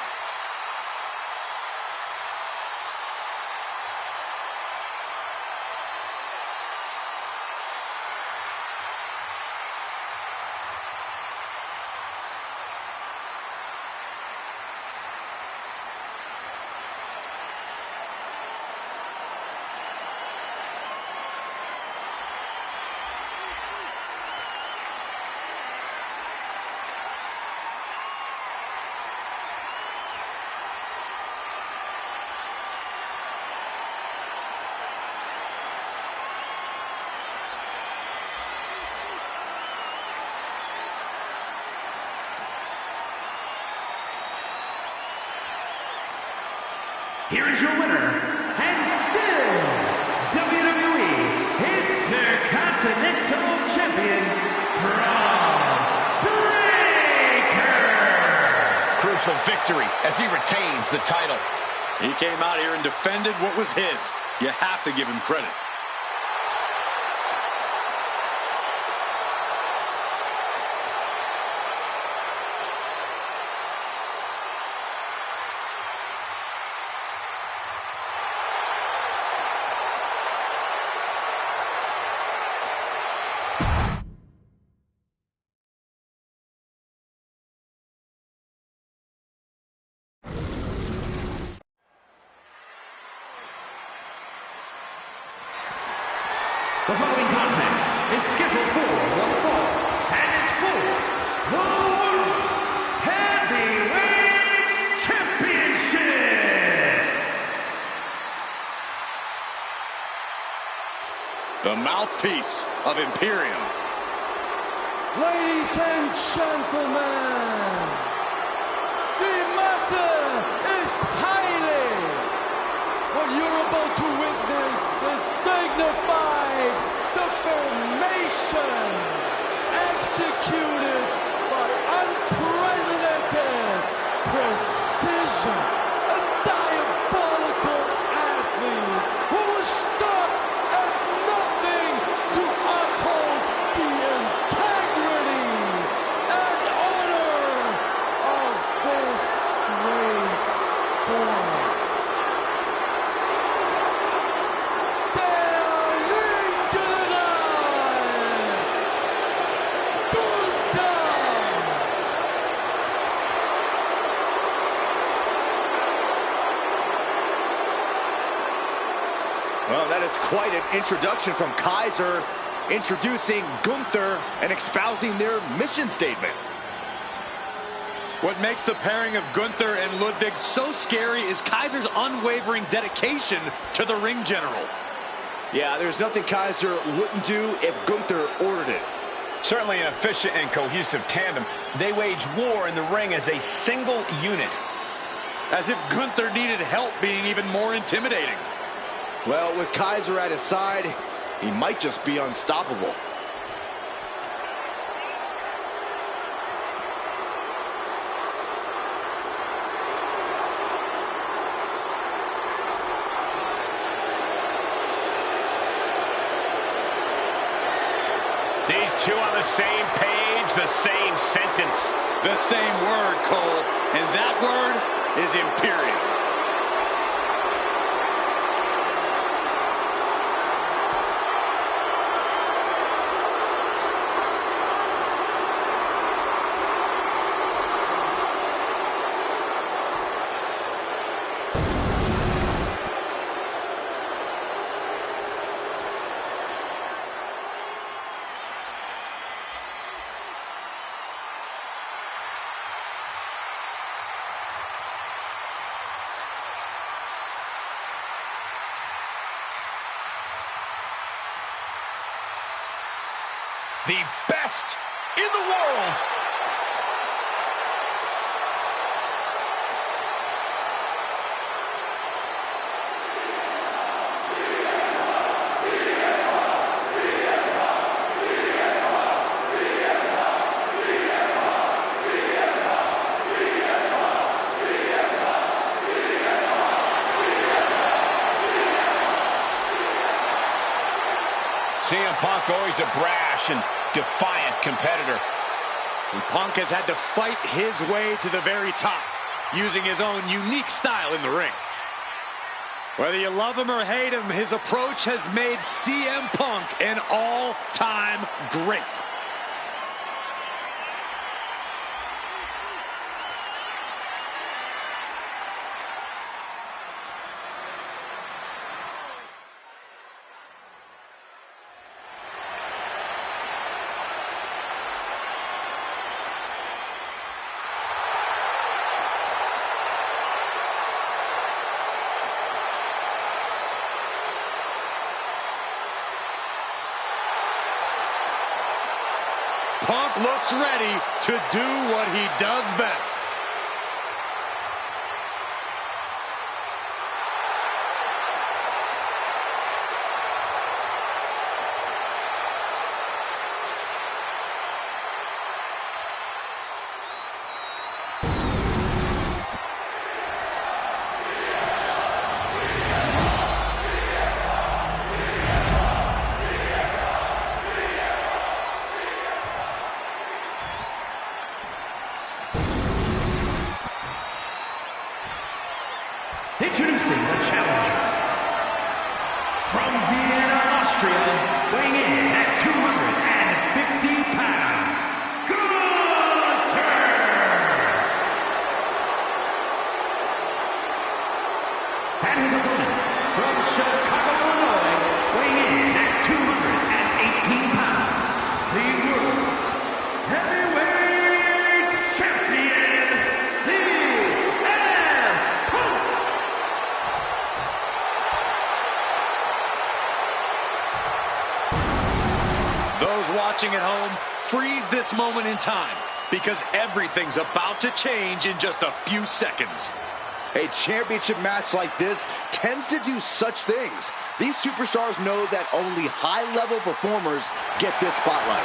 here is your winner, and still WWE Intercontinental Champion, Braun Breaker. Crucial victory as he retains the title. He came out here and defended what was his. You have to give him credit. The following contest is scheduled for one fall and is for the World Heavyweight Championship. The mouthpiece of Imperium. Ladies and gentlemen, the matter is highly. What you're about to witness is dignified defamation executed by unprecedented precision. A diabolical athlete who will stop at nothing to uphold the integrity and honor of this great sport. Well, that is quite an introduction from Kaiser, introducing Gunther and espousing their mission statement. What makes the pairing of Gunther and Ludwig so scary is Kaiser's unwavering dedication to the ring general. Yeah, there's nothing Kaiser wouldn't do if Gunther ordered it. Certainly an efficient and cohesive tandem. They wage war in the ring as a single unit. As if Gunther needed help being even more intimidating. Well, with Kaiser at his side, he might just be unstoppable. These two on the same page, the same sentence. The same word, Cole, and that word is Imperium. The best in the world. CM Punk always a brash and defiant competitor. And Punk has had to fight his way to the very top, using his own unique style in the ring. Whether you love him or hate him, his approach has made CM Punk an all-time great. Punk looks ready to do what he does best. freeze this moment in time, because everything's about to change in just a few seconds. A championship match like this tends to do such things. These superstars know that only high-level performers get this spotlight.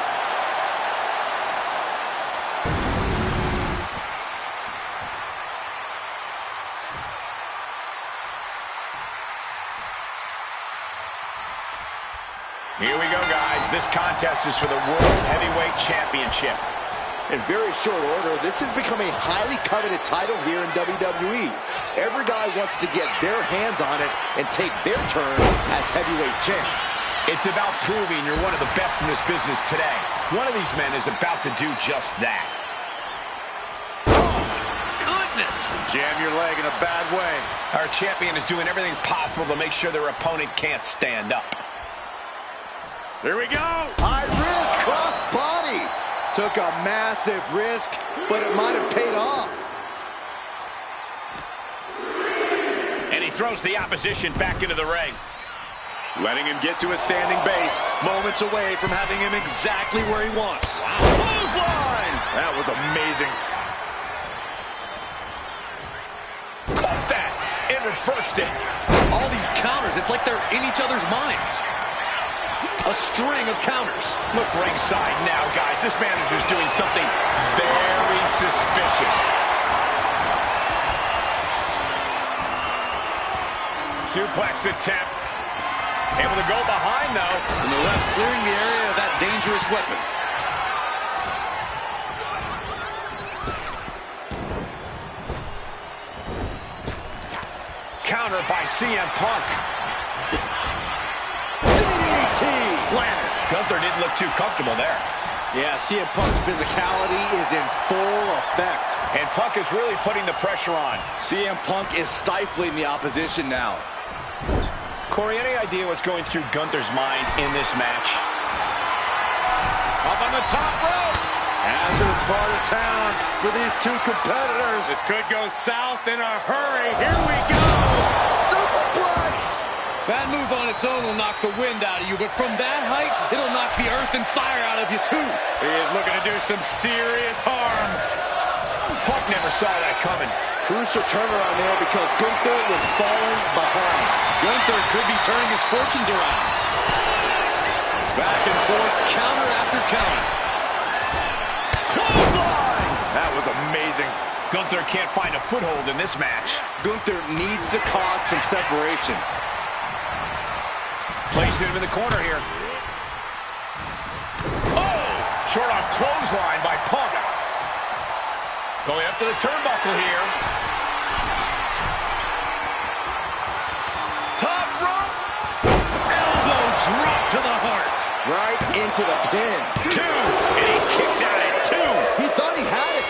Here we go, guys. This contest is for the World Heavyweight Championship. In very short order, this has become a highly coveted title here in WWE. Every guy wants to get their hands on it and take their turn as heavyweight champ. It's about proving you're one of the best in this business today. One of these men is about to do just that. Oh, goodness! Jam your leg in a bad way. Our champion is doing everything possible to make sure their opponent can't stand up. Here we go! High risk, cross body. Took a massive risk, but it might have paid off. And he throws the opposition back into the ring. Letting him get to a standing base, moments away from having him exactly where he wants. Wow. Clothesline! That was amazing. Caught that and reversed it. All these counters, it's like they're in each other's minds. A string of counters. Look ringside now, guys. This manager's doing something very suspicious. Suplex attempt. Able to go behind, though. And the left clearing the area of that dangerous weapon. Counter by CM Punk. Landed. Gunther didn't look too comfortable there. Yeah, CM Punk's physicality is in full effect. And Punk is really putting the pressure on. CM Punk is stifling the opposition now. Corey, any idea what's going through Gunther's mind in this match? Up on the top rope. And this part of town for these two competitors. This could go south in a hurry. Here we go. Superplex. That move on its own will knock the wind out of you, but from that height, it'll knock the earth and fire out of you, too. He is looking to do some serious harm. Punk never saw that coming. Crucial turnaround there because Gunther was falling behind. Gunther could be turning his fortunes around. Back and forth, counter after counter. Clothesline! That was amazing. Gunther can't find a foothold in this match. Gunther needs to cause some separation. Placed him in the corner here. Oh! Short on clothesline by Punk. Going up to the turnbuckle here. Top rope. Elbow drop to the heart. Right into the pin. 2. And he kicks out at 2. He thought he had it.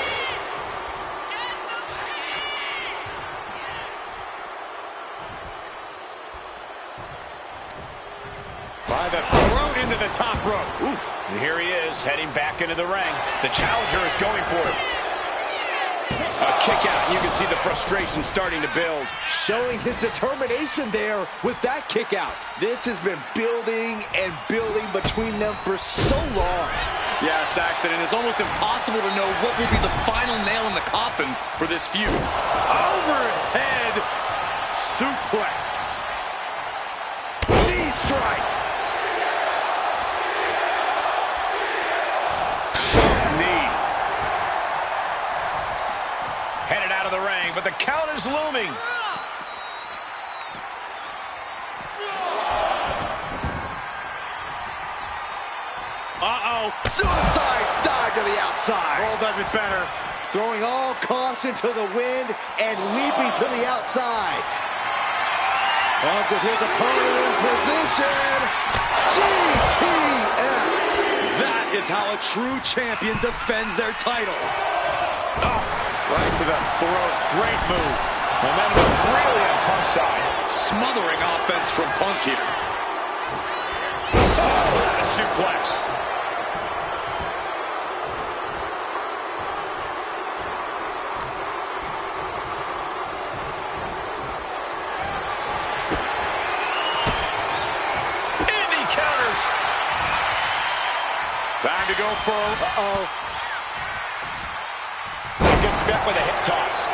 By the throat into the top rope. Oof. And here he is, heading back into the ring. The challenger is going for it. A kick out, and you can see the frustration starting to build. Showing his determination there with that kick out. This has been building and building between them for so long. Yeah, Saxton, and it's almost impossible to know what will be the final nail in the coffin for this feud. Overhead suplex. Knee strike. Knee. Headed out of the ring, but the count is looming. Uh-oh. Suicide dive to the outside. Cole does it better. Throwing all caution to the wind and leaping to the outside. Punk with his opponent in position. GTS. That is how a true champion defends their title. Oh, right to the throat. Great move. Momentum is really on Punk's side. Smothering offense from Punk here. Oh, a suplex. Time to go for... Uh-oh. Gets met with a hip toss.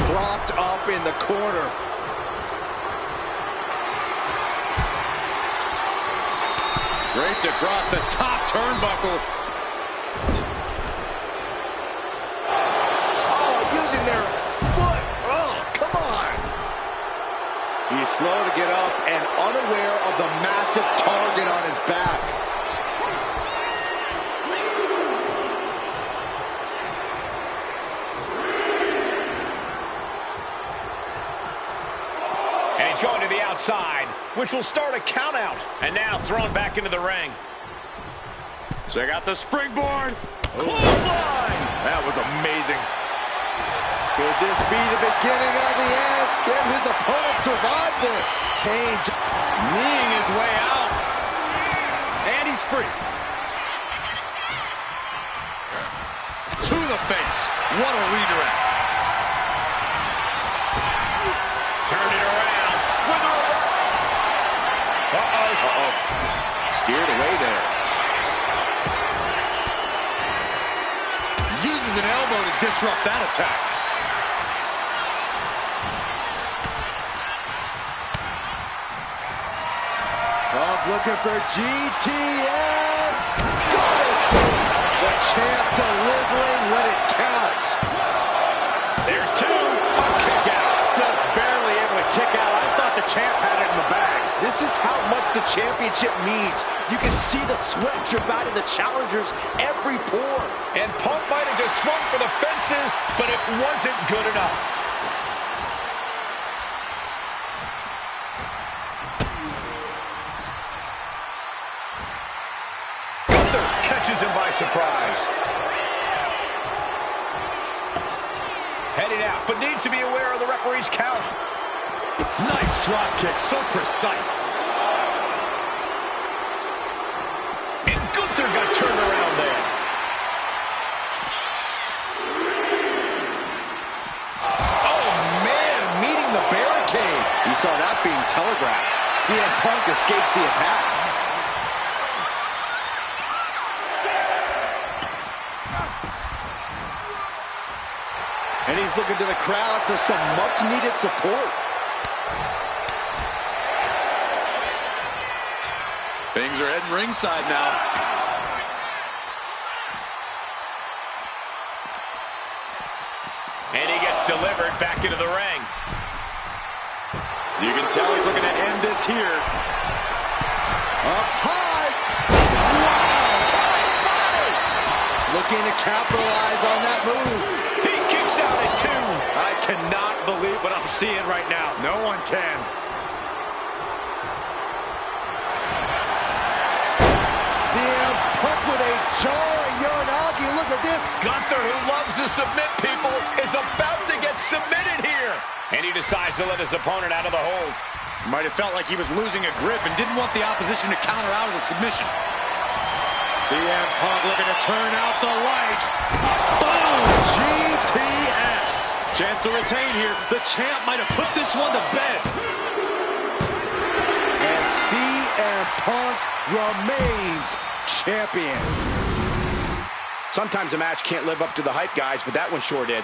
Propped up in the corner. Draped across the top turnbuckle. Oh, using their foot. Oh, come on. He's slow to get up and unaware of the massive target on his back. And he's going to the outside, which will start a count out. And now thrown back into the ring. Check out the springboard. Clothesline! That was amazing. Could this be the beginning of the end? Can his opponent survive this? Kane Kneeing his way out. And he's free. To the face. What a redirect. Turned it around. With a reverse. Uh-oh. steered away there. Uses an elbow to disrupt that attack. Punk looking for GTS. The champ delivering when it counts. There's two. A kick out. Just barely able to kick out. I thought the champ had it in the bag. This is how much the championship means. You can see the sweat drip out of the challengers every pore. And Punk might have just swung for the fences, but it wasn't good enough. Gunther catches him by surprise. Heading out, but needs to be aware of the referee's count. Nice drop kick, so precise. And Gunther got turned around there. Oh, man, meeting the barricade. You saw that being telegraphed. CM Punk escapes the attack. And he's looking to the crowd for some much-needed support. Things are heading ringside now. And he gets delivered back into the ring. You can tell he's looking to end this here. Up high. Wow. Looking to capitalize on that move. He kicks out at two. I cannot believe what I'm seeing right now. No one can. CM Punk with a jarring Uranagi. Look at this. Gunther, who loves to submit people, is about to get submitted here. And he decides to let his opponent out of the hold. Might have felt like he was losing a grip and didn't want the opposition to counter out of the submission. CM Punk looking to turn out the lights. Boom! GTS. Chance to retain here. The champ might have put this one to bed. And CM Punk remains champion. Sometimes a match can't live up to the hype, guys, but that one sure did.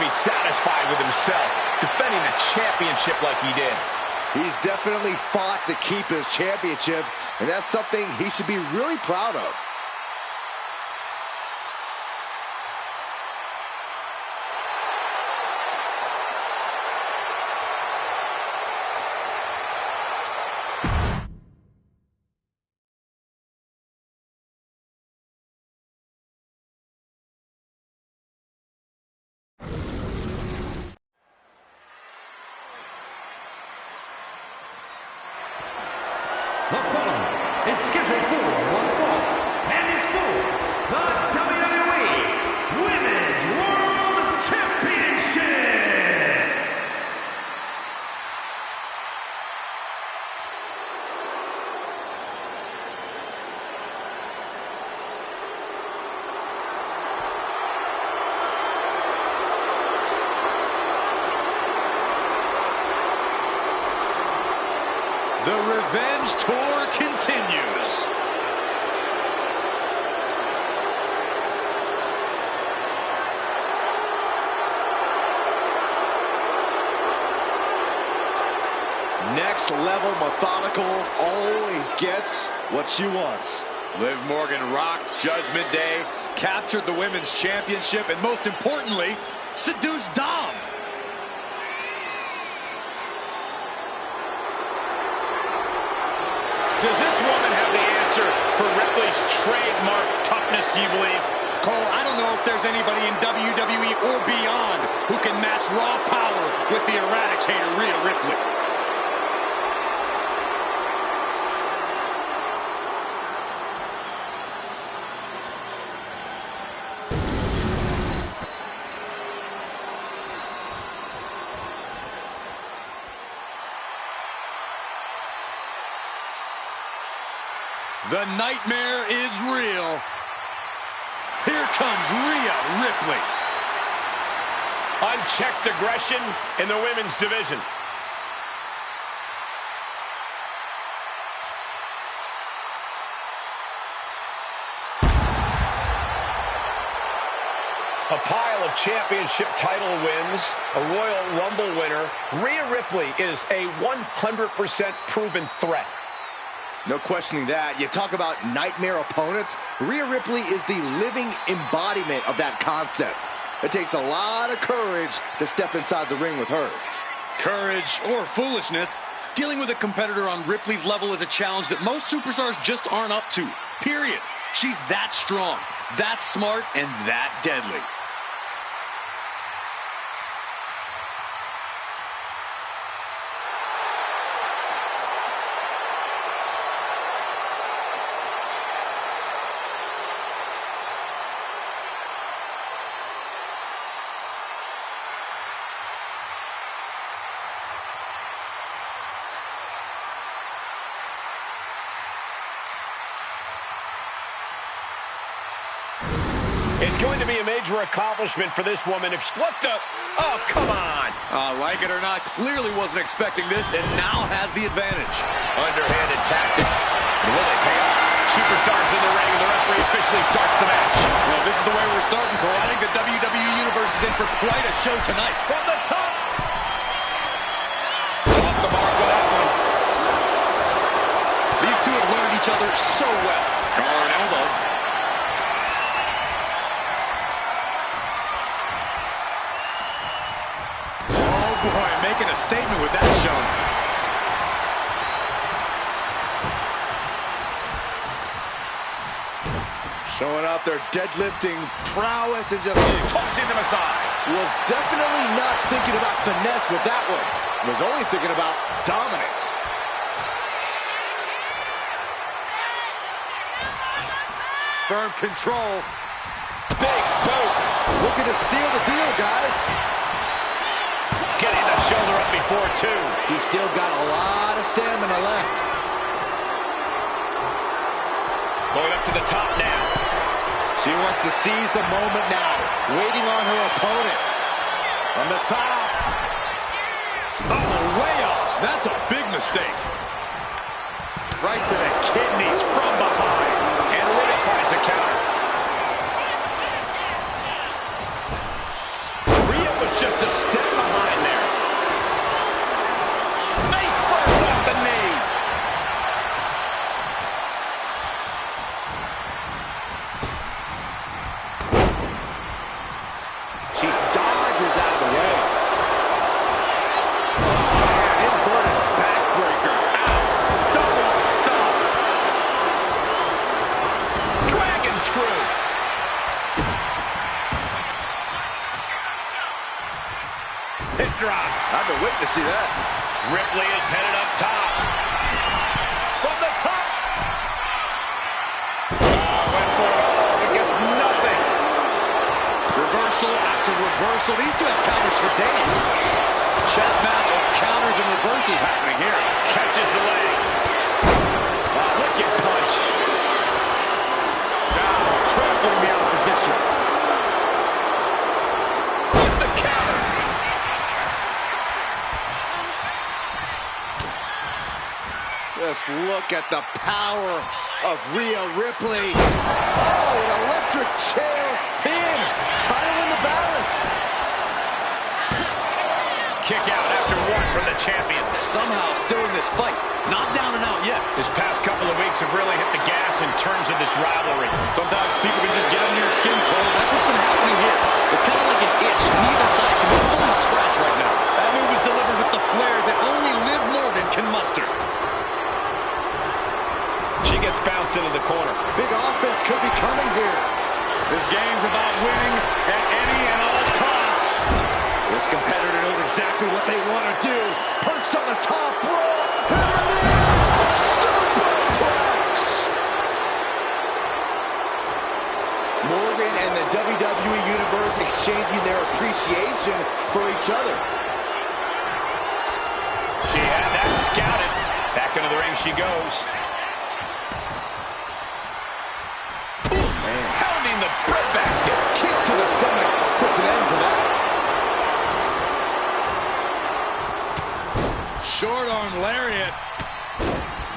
clearly satisfied with himself, defending a championship like he did. He's definitely fought to keep his championship, and that's something he should be really proud of. The following is scheduled for one fall, and is for the WWE Women's World Championship. The Revenge Tour continues. Next level methodical, always gets what she wants. Liv Morgan rocked Judgment Day, captured the Women's Championship, and most importantly, seduced Dom. Does this woman have the answer for Ripley's trademark toughness, do you believe? Cole, I don't know if there's anybody in WWE or beyond who can match raw power with the Eradicator, Rhea Ripley. The nightmare is real. Here comes Rhea Ripley. Unchecked aggression in the women's division. A pile of championship title wins, a Royal Rumble winner. Rhea Ripley is a 100% proven threat. No questioning that. You talk about nightmare opponents. Rhea Ripley is the living embodiment of that concept. It takes a lot of courage to step inside the ring with her. Courage or foolishness, dealing with a competitor on Ripley's level is a challenge that most superstars just aren't up to. Period. She's that strong, that smart, and that deadly. It's going to be a major accomplishment for this woman if what the... Oh, come on. Like it or not, clearly wasn't expecting this and now has the advantage. Underhanded tactics. And will they pay off? Superstars in the ring, and the referee officially starts the match. Well, this is the way we're starting, Cole. I think the WWE Universe is in for quite a show tonight. From the top. Off the mark with that one. These two have learned each other so well. Collar and elbow. Oh, boy, making a statement with that showing. Showing out their deadlifting prowess and just Tossing them aside. was definitely not thinking about finesse with that one. Was only thinking about dominance. Firm control. Big boot. Looking to seal the deal, guys. Getting the shoulder up before two. She's still got a lot of stamina left. Going up to the top now. She wants to seize the moment now, waiting on her opponent. On the top. Oh, way off. That's a big mistake. Right to the kidneys from behind. And Rhea finds a counter. Rhea was just drop. I've been waiting to see that. Ripley is headed up top. From the top. Went for it all, but gets nothing. Reversal after reversal. These two have counters for days. Chess match of counters and reversals happening here. Catches the leg. Wicked punch. Now trampling the opposition. With the counter. Just look at the power of Rhea Ripley. Oh, an electric chair pin. Title in the balance. Kick out after one from the champion. Somehow still in this fight. Not down and out yet. This past couple of weeks have really hit the gas in terms of this rivalry. Sometimes people can just get under your skin, Cole. That's what's been happening here. It's kind of like an itch. Neither side can be fully scratched right now. That move was delivered with the flair that only Liv Morgan can muster. She gets bounced into the corner. Big offense could be coming here. This game's about winning at any and all costs. This competitor knows exactly what they want to do. Perched on the top rope. Here it is. Superplex. Morgan and the WWE Universe exchanging their appreciation for each other. She had that scouted. Back into the ring she goes. Pounding the breadbasket. Kick to the stomach puts an end to that. Short arm lariat.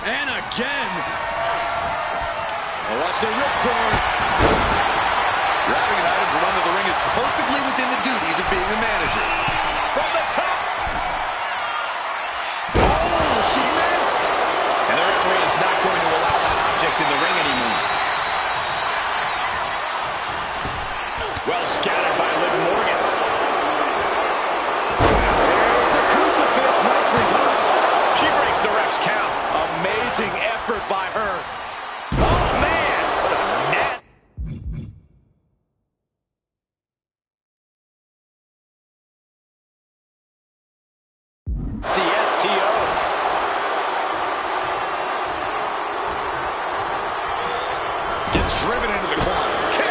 And again. Watch the ripcord. Grabbing an item from under the ring is perfectly within the duties of being a manager. From the top. Oh, she missed. And the referee is not going to allow that object in the ring anymore. Well scattered by Liv Morgan. There's a crucifix. Nicely done. She breaks the ref's count. Amazing effort by her. Oh, man. What a net. It's the STO. Gets driven into the corner. Kick.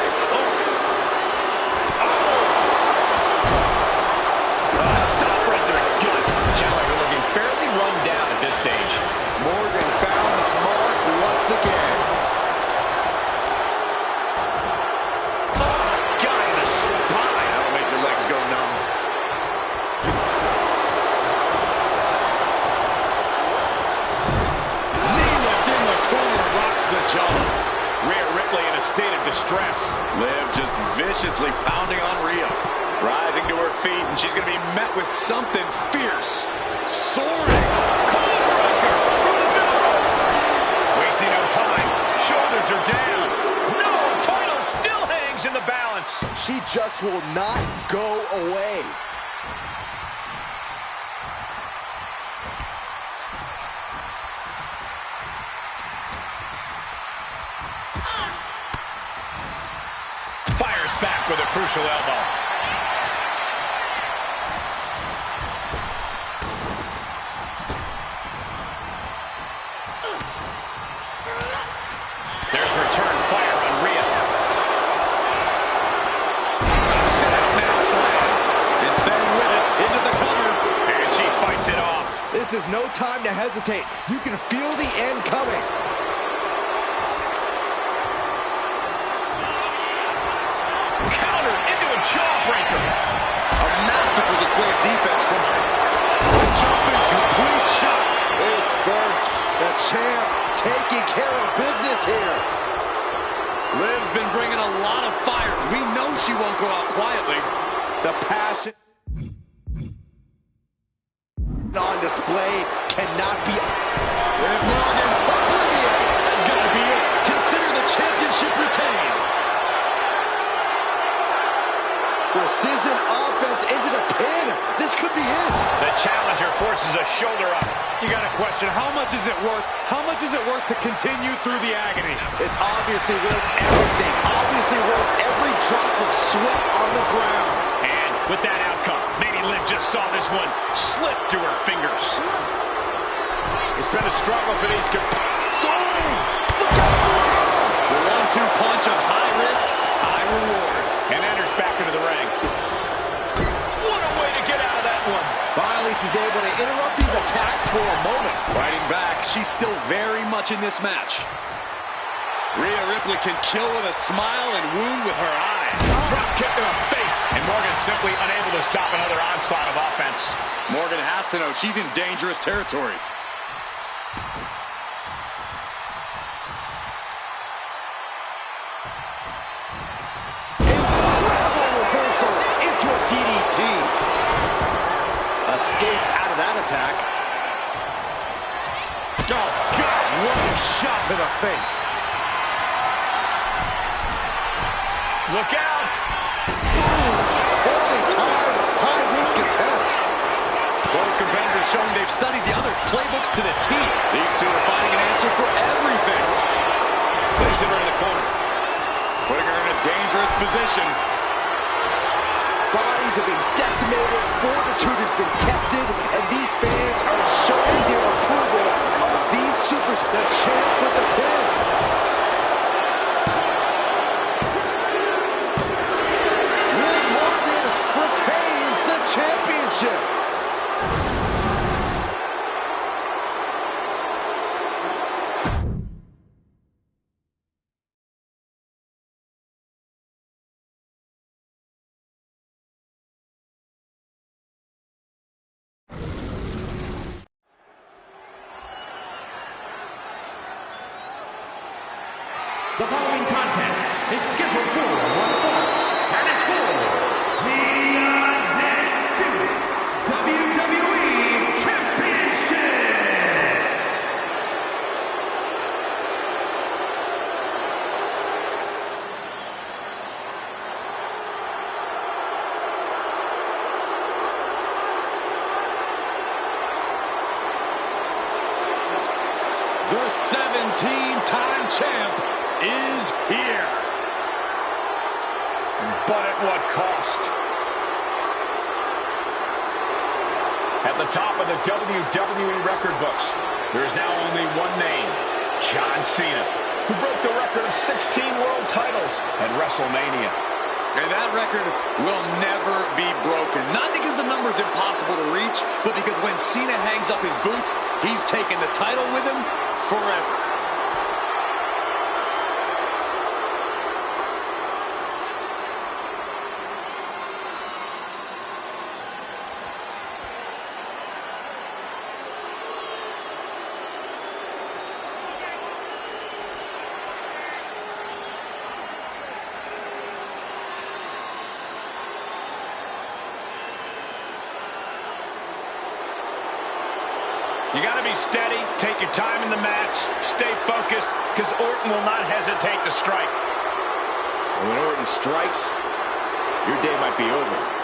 Stop right to the gut. Gallagher looking fairly run down at this stage. Morgan found the mark once again. Guy in the spine. That'll make your legs go numb. Knee lift in the corner rocks the jaw. Rhea Ripley in a state of distress. Liv just viciously pounding on Rhea. Rising to her feet, and she's going to be met with something fierce. Soaring. Wasting no time. Shoulders are down. No, title still hangs in the balance. She just will not go away. Fires back with a crucial elbow. There's return fire on Rhea. Set out now slam. And staying with it into the cover. And she fights it off. This is no time to hesitate. You can feel the end coming. Countered into a jawbreaker. A masterful display of defense from her. Jumping complete shot. It's first. The champ taking care of business here. Liv's been bringing a lot of fire. We know she won't go out quietly. The passion on display cannot be. Liv Morgan, oblivion. That's got to be it. Consider the championship retained. Precision offense into the pin. This could be it. The challenger forces a shoulder up. You got to question, how much is it worth? How much is it worth to continue through the agony? It's obviously worth everything. Obviously worth every drop of sweat on the ground. And with that outcome, maybe Liv just saw this one slip through her fingers. It's been a struggle for these competitors. The 1-2 punch of high risk, high reward. And enters back into the ring. What a way to get out of that one. Finally, she's able to interrupt these attacks for a moment. Fighting back, she's still very much in this match. Rhea Ripley can kill with a smile and wound with her eyes. Drop kick to the face. And Morgan simply unable to stop another onslaught of offense. Morgan has to know she's in dangerous territory. Incredible reversal into a DDT. Escapes out of that attack. Oh, God, what a shot to the face. Look out. Holy time. High-risk attempt. Both competitors showing they've studied the other's playbooks to the T. These two are finding an answer for everything. Placing her in the corner. Putting her in a dangerous position. Bodies have been decimated, fortitude has been tested, and these fans are showing their approval of these supers. The champ with the pin. Liv Morgan retains the championship. The following contest is scheduled for one fall, and is for the Undisputed WWE Championship. The 17-time champ is here. But at what cost? At the top of the WWE record books, there is now only one name, John Cena, who broke the record of 16 world titles at WrestleMania. And that record will never be broken. Not because the number is impossible to reach, but because when Cena hangs up his boots, he's taking the title with him forever. You got to be steady, take your time in the match, stay focused, because Orton will not hesitate to strike. And when Orton strikes, your day might be over.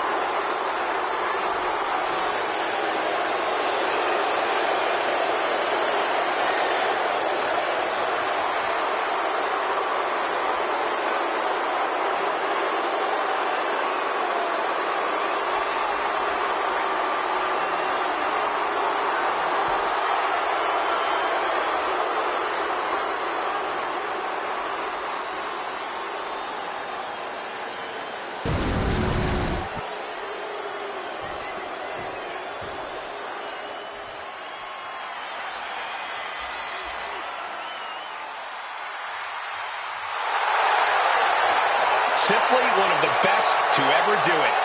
Simply one of the best to ever do it.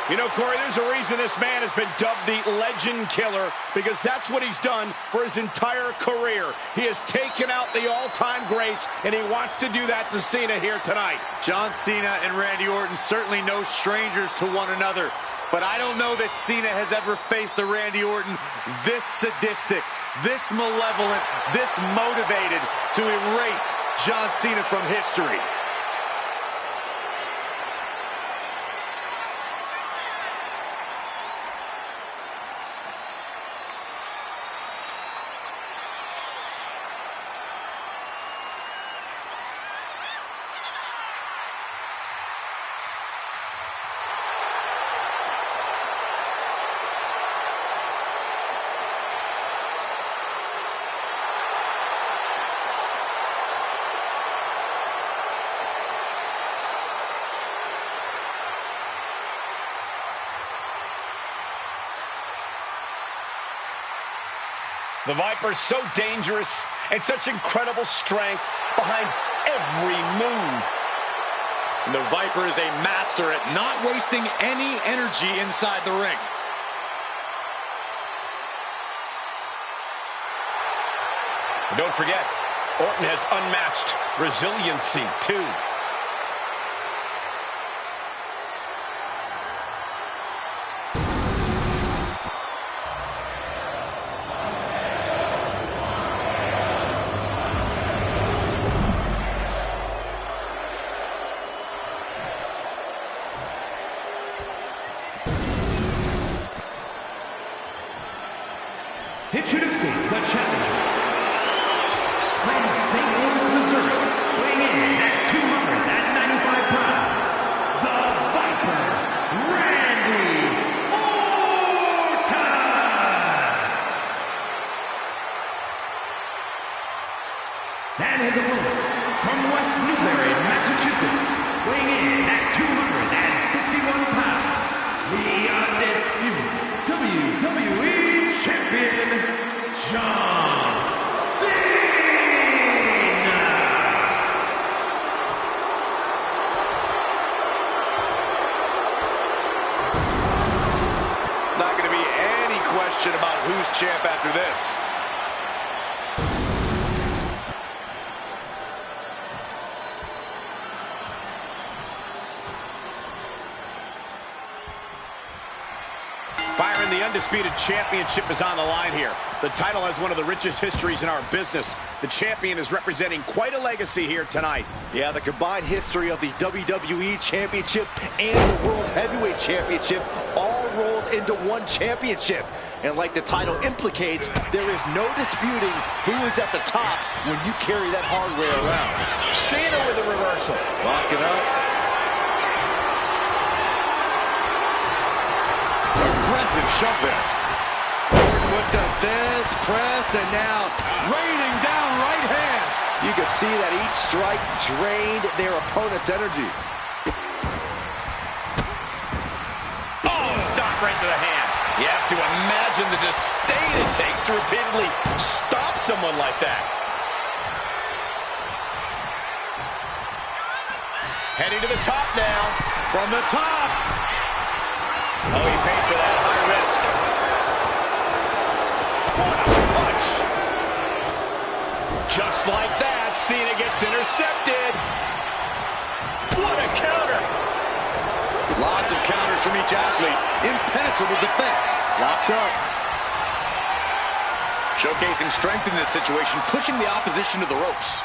You know, Corey, there's a reason this man has been dubbed the Legend Killer, because that's what he's done for his entire career. He has taken out the all-time greats, and he wants to do that to Cena here tonight. John Cena and Randy Orton certainly no strangers to one another, but I don't know that Cena has ever faced a Randy Orton this sadistic, this malevolent, this motivated to erase John Cena from history. The Viper's so dangerous and such incredible strength behind every move. And the Viper is a master at not wasting any energy inside the ring. But don't forget, Orton has unmatched resiliency, too. Introducing the challenger from St. Louis, Missouri, weighing in at 295 pounds, the Viper, Randy Orton! And his opponent from West Newbury, Massachusetts, weighing in at 251 pounds, the undisputed WWE Champion, John Cena! Not going to be any question about who's champ after this. Byron, the undisputed championship is on the line here. The title has one of the richest histories in our business. The champion is representing quite a legacy here tonight. Yeah, the combined history of the WWE Championship and the World Heavyweight Championship all rolled into one championship. And like the title implicates, there is no disputing who is at the top when you carry that hardware around. Cena with a reversal. Locking up. Aggressive shove there. With the fist press, and now Raining down right hands. you can see that each strike drained their opponent's energy. Oh, stop right to the hand. You have to imagine the disdain it takes to repeatedly stop someone like that. Heading to the top now. From the top. Oh, he pays for that high risk. What a punch. Just like that, Cena gets intercepted. What a counter. Lots of counters from each athlete. Impenetrable defense. Locks up. Showcasing strength in this situation, pushing the opposition to the ropes.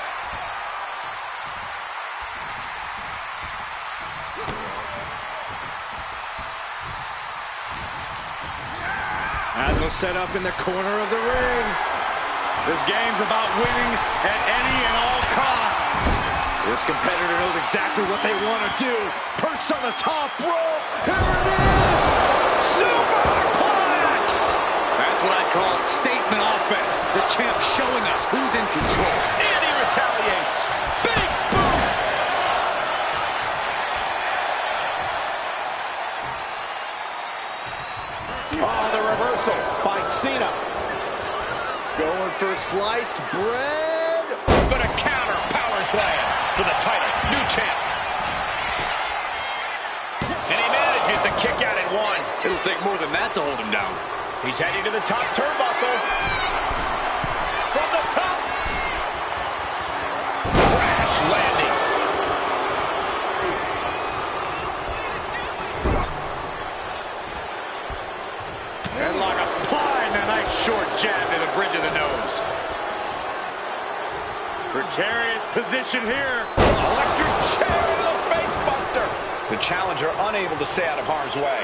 As was set up in the corner of the ring. This game's about winning at any and all costs. This competitor knows exactly what they want to do. Perched on the top rope. Here it is! Superplex! That's what I call statement offense. The champ showing us who's in control. And he retaliates. Big boot. Oh, the reversal by Cena. Going for sliced bread. Gonna counter power slam for the title. New champ. And he manages to kick out at one. It'll take more than that to hold him down. He's heading to the top turnbuckle. From the top. Crash landing. Headlock applied and a nice short jab to the bridge of the nose. Precarious position here. Electric chair to the face buster. The challenger unable to stay out of harm's way.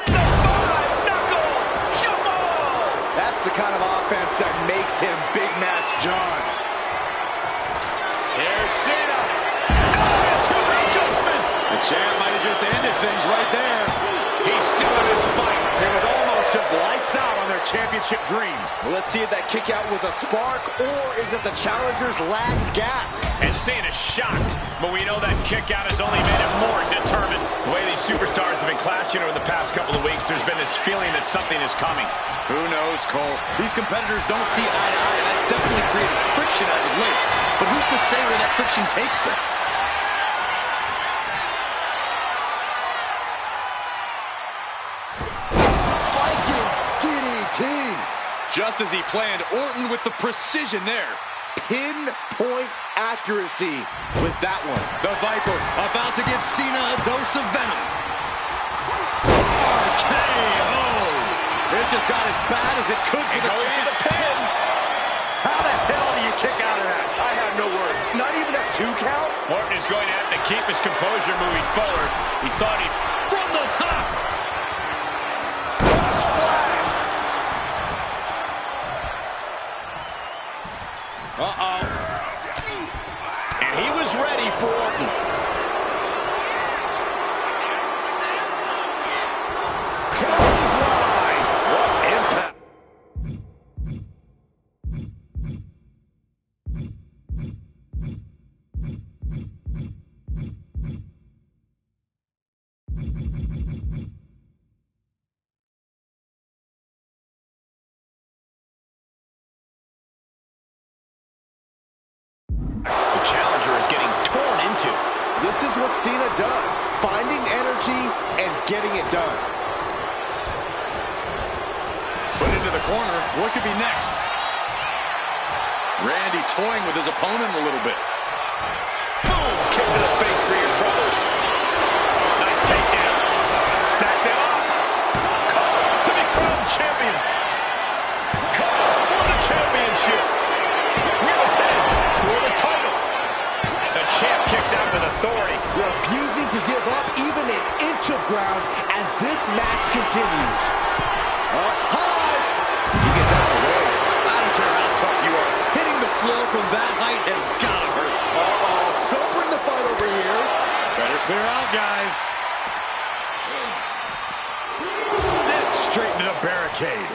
The five-knuckle shuffle. That's the kind of offense that makes him Big Match John. Here's Cena. To adjustment. The champ might have just ended things right there. He's still in his fight. It was almost just lights out on their championship dreams. Well, let's see if that kick out was a spark, or is it the challenger's last gasp? And Cena is shocked, but we know that kick out has only made him more determined. The way these superstars have been clashing over the past couple of weeks, there's been this feeling that something is coming. Who knows, Cole? These competitors don't see eye to eye, and that's definitely created friction as of late. But who's to say where that friction takes them? Spiking DDT. Just as he planned, Orton with the precision there. Pinpoint accuracy with that one. The Viper about to give Cena a dose of venom. RKO! It just got as bad as it could for the champ. The pin. How the hell do you kick out of that? I have no words. Not even a 2 count? Orton is going to have to keep his composure moving forward. He thought he'd... From the top! Splash! Uh-oh. And he was ready for Orton. Clothesline. What impact. The challenger is getting torn into. This is what Cena does, finding energy and getting it done. Put into the corner. What could be next? Randy toying with his opponent a little bit. Boom! Kick to the face for your troubles. Nice takedown. Stack that up. Cole to be crowned champion. Cole for the championship. With a pin for the title. The champ kicks out with authority. Refusing to give up even an inch of ground as this match continues. Up high. He gets out of the way. I don't care how tough you are. Hitting the floor from that height has got to hurt. Uh-oh. Don't bring the fight over here. Better clear out, guys. Sent straight into the barricade.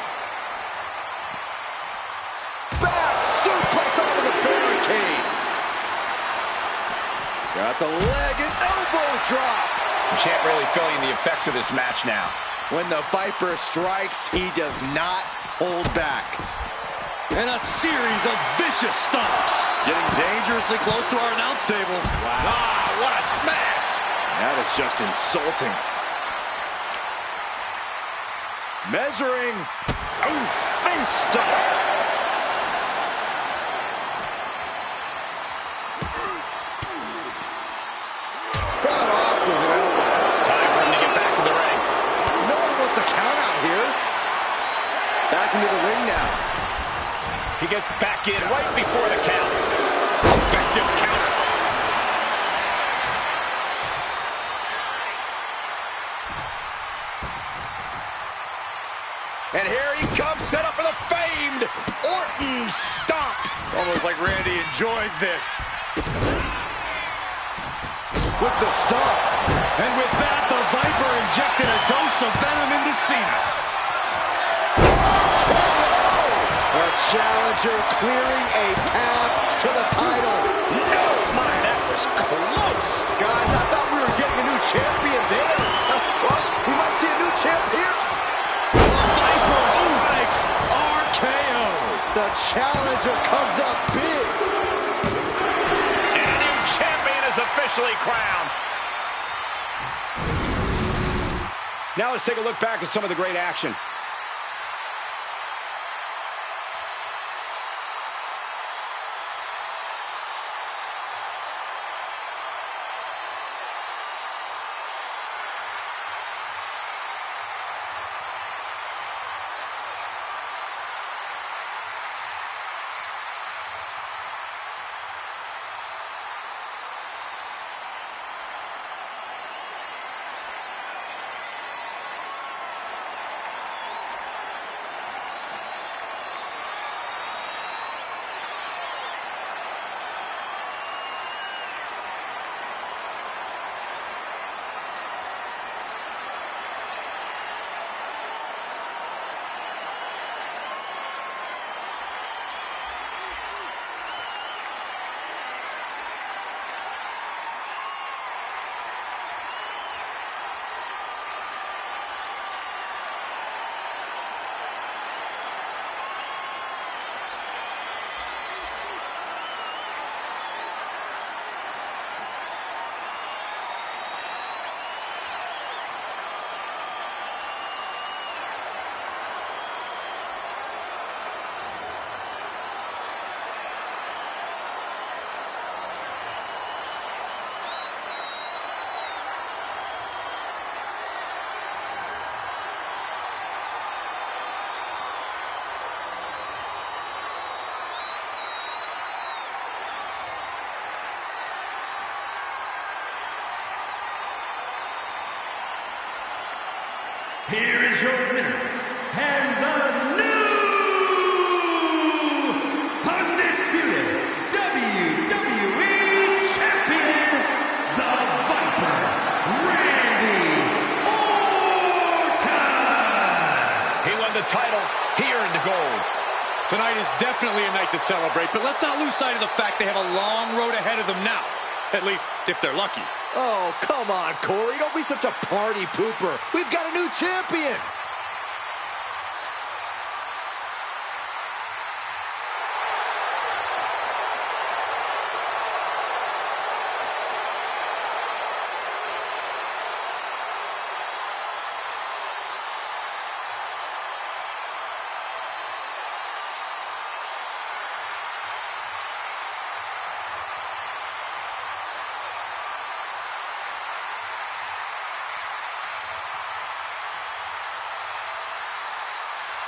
Back suplex onto the barricade. Got the leg and elbow drop. The champ really feeling the effects of this match now. When the Viper strikes, he does not hold back. And a series of vicious stomps. Getting dangerously close to our announce table. Wow. Ah, what a smash. That is just insulting. Measuring. Oh, face stop. Back into the ring now. He gets back in right before the count. Effective counter. And here he comes, set up for the famed Orton stomp. It's almost like Randy enjoys this. With the stomp. And with that, the Viper injected a dose of venom into Cena. The challenger clearing a path to the title. No, my, that was close. Guys, I thought we were getting a new champion there. Well, we might see a new champ here. Viper strikes RKO. The challenger comes up big. And a new champion is officially crowned. Now let's take a look back at some of the great action. here is your winner, and the new undisputed WWE Champion, the Viper, Randy Orton! He won the title, he earned the gold. Tonight is definitely a night to celebrate, but let's not lose sight of the fact they have a long road ahead of them now. At least, if they're lucky. Oh, come on, Corey. Don't be such a party pooper. We've got a new champion.